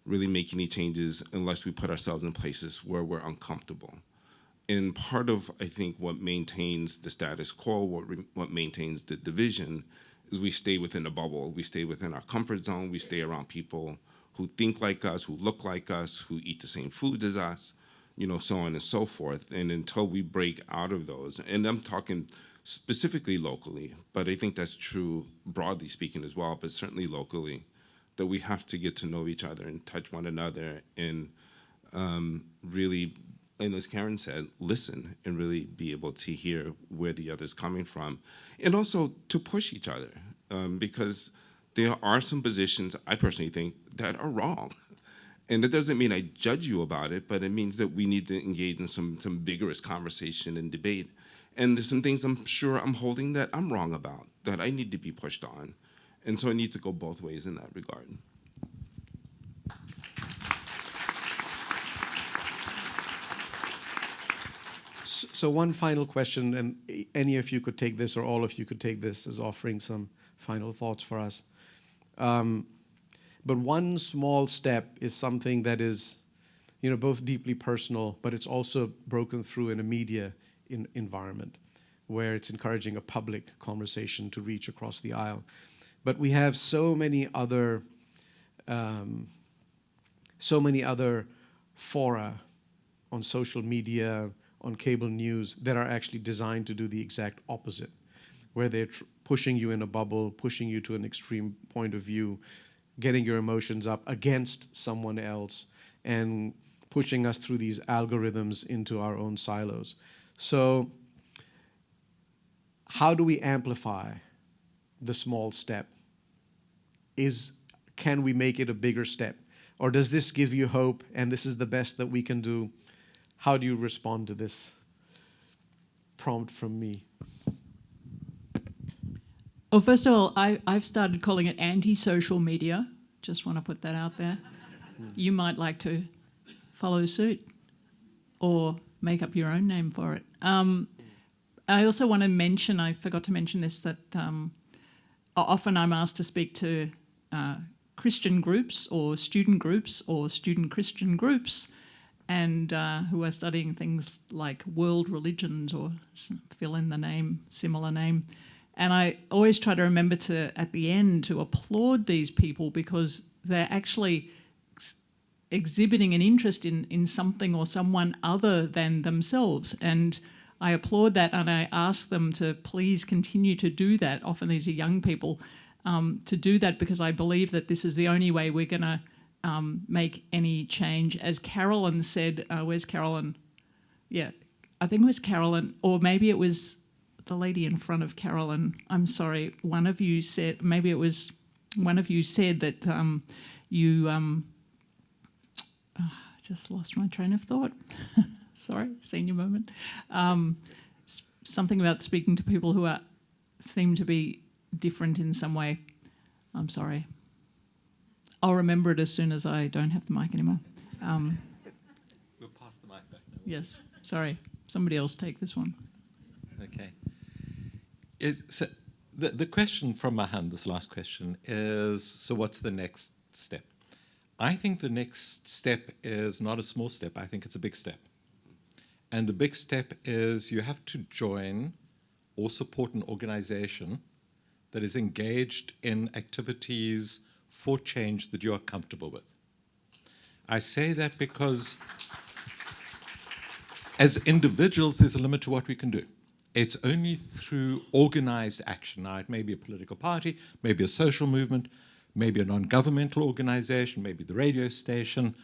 really make any changes unless we put ourselves in places where we're uncomfortable. And part of, I think, what maintains the status quo, what maintains the division, is we stay within a bubble. We stay within our comfort zone. We stay around people who think like us, who look like us, who eat the same foods as us, so on and so forth. And until we break out of those, and I'm talking specifically locally, but I think that's true broadly speaking as well, but certainly locally, that we have to get to know each other and touch one another and really, and as Karen said, listen and really be able to hear where the other's coming from. And also to push each other, because there are some positions, I personally think, that are wrong. And that doesn't mean I judge you about it, but it means that we need to engage in some vigorous conversation and debate. And there's some things I'm sure I'm holding that I'm wrong about, that I need to be pushed on. And so it needs to go both ways in that regard. So one final question, and any of you could take this, or all of you could take this as offering some final thoughts for us. But one small step is something that is, both deeply personal, but it's also broken through in a media environment where it's encouraging a public conversation to reach across the aisle. But we have so many other fora on social media, on cable news, that are actually designed to do the exact opposite, where they're pushing you in a bubble, pushing you to an extreme point of view, getting your emotions up against someone else, and pushing us through these algorithms into our own silos. So how do we amplify the small step? Can we make it a bigger step? Or does this give you hope and this is the best that we can do? How do you respond to this prompt from me? Well, first of all, I've started calling it anti-social media. Just want to put that out there. You might like to follow suit or make up your own name for it. I also want to mention, I forgot to mention this, that often I'm asked to speak to Christian groups or student Christian groups, and who are studying things like world religions or fill in the name, similar name. And I always try to remember to, at the end, to applaud these people, because they're actually exhibiting an interest in something or someone other than themselves. And I applaud that, and I ask them to please continue to do that. Often these are young people, to do that, because I believe that this is the only way we're going to make any change. As Carolyn said, where's Carolyn? Yeah, I think it was Carolyn, or maybe it was the lady in front of Carolyn. I'm sorry, one of you said, maybe it was one of you said that just lost my train of thought. Sorry, senior moment. Something about speaking to people who seem to be different in some way. I'm sorry. I'll remember it as soon as I don't have the mic anymore. We'll pass the mic back now. Yes, sorry. Somebody else take this one. Okay. So the question from Mahan, this last question, is, so what's the next step? I think the next step is not a small step. I think it's a big step. And the big step is you have to join or support an organization that is engaged in activities for change that you are comfortable with. I say that because as individuals, there's a limit to what we can do. It's only through organized action. Now, it may be a political party, maybe a social movement, maybe a non-governmental organization, maybe the radio station.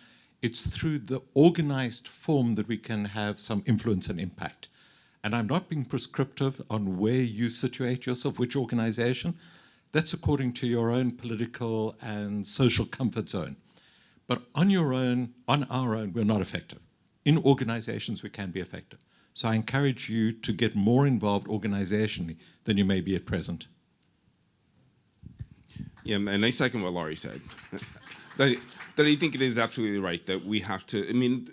It's through the organized form that we can have some influence and impact. And I'm not being prescriptive on where you situate yourself, which organization. That's according to your own political and social comfort zone. But on your own, on our own, we're not effective. In organizations, we can be effective. So I encourage you to get more involved organizationally than you may be at present. Yeah, and I second what Laurie said. that I think it is absolutely right that we have to, I mean,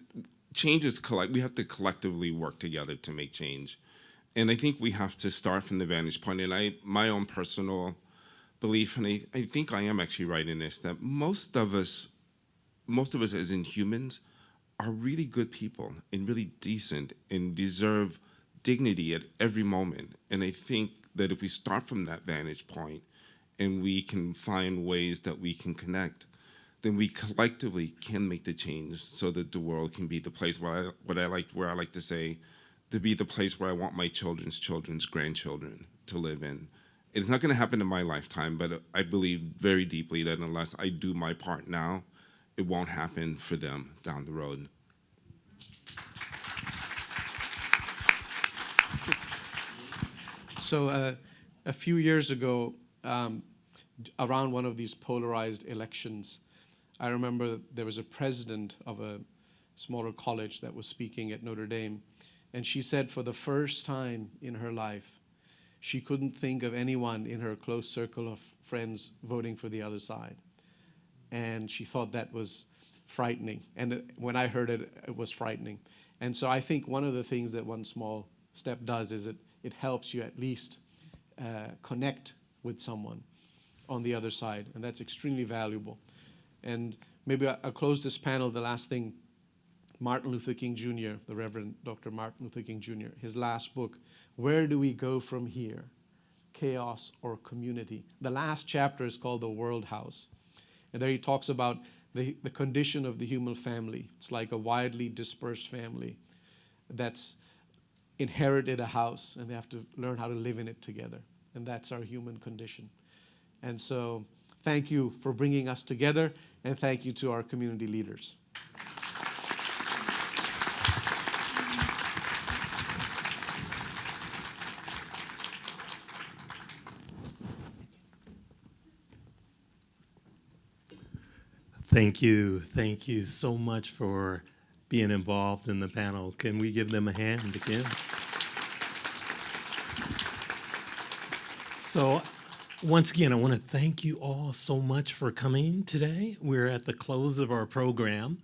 change is we have to collectively work together to make change. And I think we have to start from the vantage point, and my own personal belief, and I think I am actually right in this, that most of us as in humans are really good people and really decent and deserve dignity at every moment. And I think that if we start from that vantage point and we can find ways that we can connect, then we collectively can make the change so that the world can be the place where I like to say, to be the place where I want my children's grandchildren to live in. It's not going to happen in my lifetime, but I believe very deeply that unless I do my part now, it won't happen for them down the road. So a few years ago, around one of these polarized elections, I remember there was a president of a smaller college that was speaking at Notre Dame, and she said for the first time in her life, she couldn't think of anyone in her close circle of friends voting for the other side. And she thought that was frightening. And when I heard it, it was frightening. And so I think one of the things that One Small Step does is it helps you at least connect with someone on the other side. And that's extremely valuable. And maybe I'll close this panel. The last thing, Martin Luther King Jr., the Reverend Dr. Martin Luther King Jr., his last book, Where Do We Go From Here? Chaos or Community. The last chapter is called The World House. And there he talks about the condition of the human family. It's like a widely dispersed family that's inherited a house, and they have to learn how to live in it together. And that's our human condition. And so thank you for bringing us together, and thank you to our community leaders. Thank you so much for being involved in the panel. Can we give them a hand again? So once again, I want to thank you all so much for coming today. We're at the close of our program.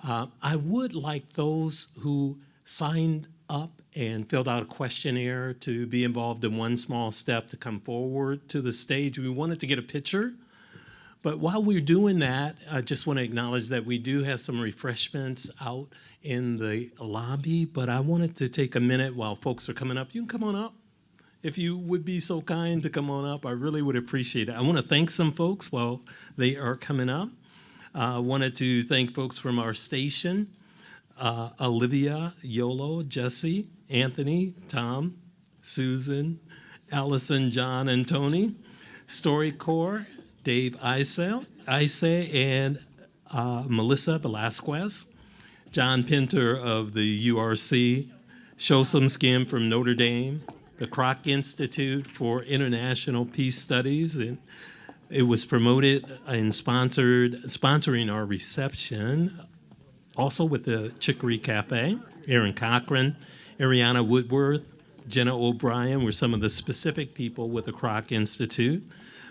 I would like those who signed up and filled out a questionnaire to be involved in One Small Step to come forward to the stage. We wanted to get a picture. But while we're doing that, I just want to acknowledge that we do have some refreshments out in the lobby, but I wanted to take a minute while folks are coming up. You can come on up. If you would be so kind to come on up, I really would appreciate it. I want to thank some folks while they are coming up. I wanted to thank folks from our station, Olivia, Yolo, Jesse, Anthony, Tom, Susan, Allison, John, and Tony, StoryCorps, Dave Ise, and Melissa Velasquez, John Pinter of the URC, Shosam Skim from Notre Dame, the Kroc Institute for International Peace Studies, and it was promoted and sponsoring our reception, also with the Chicory Cafe. Aaron Cochran, Ariana Woodworth, Jenna O'Brien were some of the specific people with the Kroc Institute.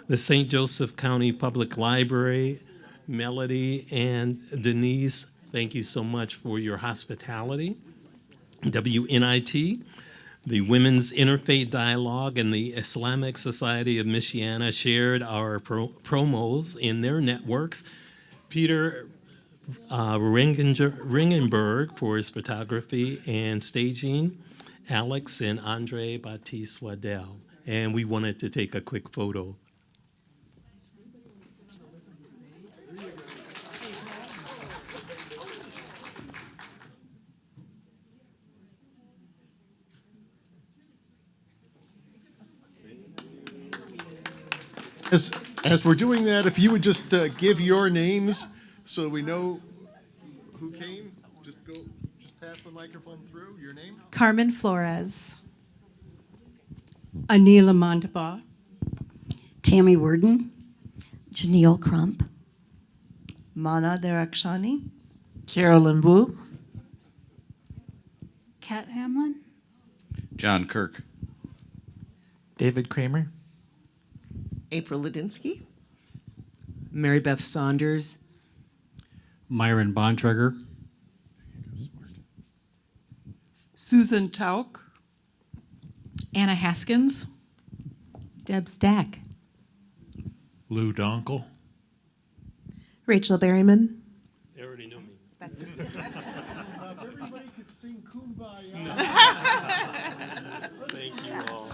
The St. Joseph County Public Library, Melody and Denise, thank you so much for your hospitality. WNIT, the Women's Interfaith Dialogue, and the Islamic Society of Michiana shared our promos in their networks. Peter Ringenberg for his photography and staging, Alex and Andre Batiste Waddell. And we wanted to take a quick photo. As we're doing that, if you would just give your names so we know who came, just pass the microphone through. Your name? Carmen Flores. Anila Mandaba. Tammy Worden. Janelle Crump. Mana Derakshani. Carolyn Wu. Kat Hamlin. John Kirk. David Kramer. April Ladinsky. Mary Beth Saunders. Myron Bontrager. Susan Tauk. Anna Haskins. Deb Stack. Lou Donkel. Rachel Berryman. They already know me. That's If everybody could sing Kumbaya. Thank you all.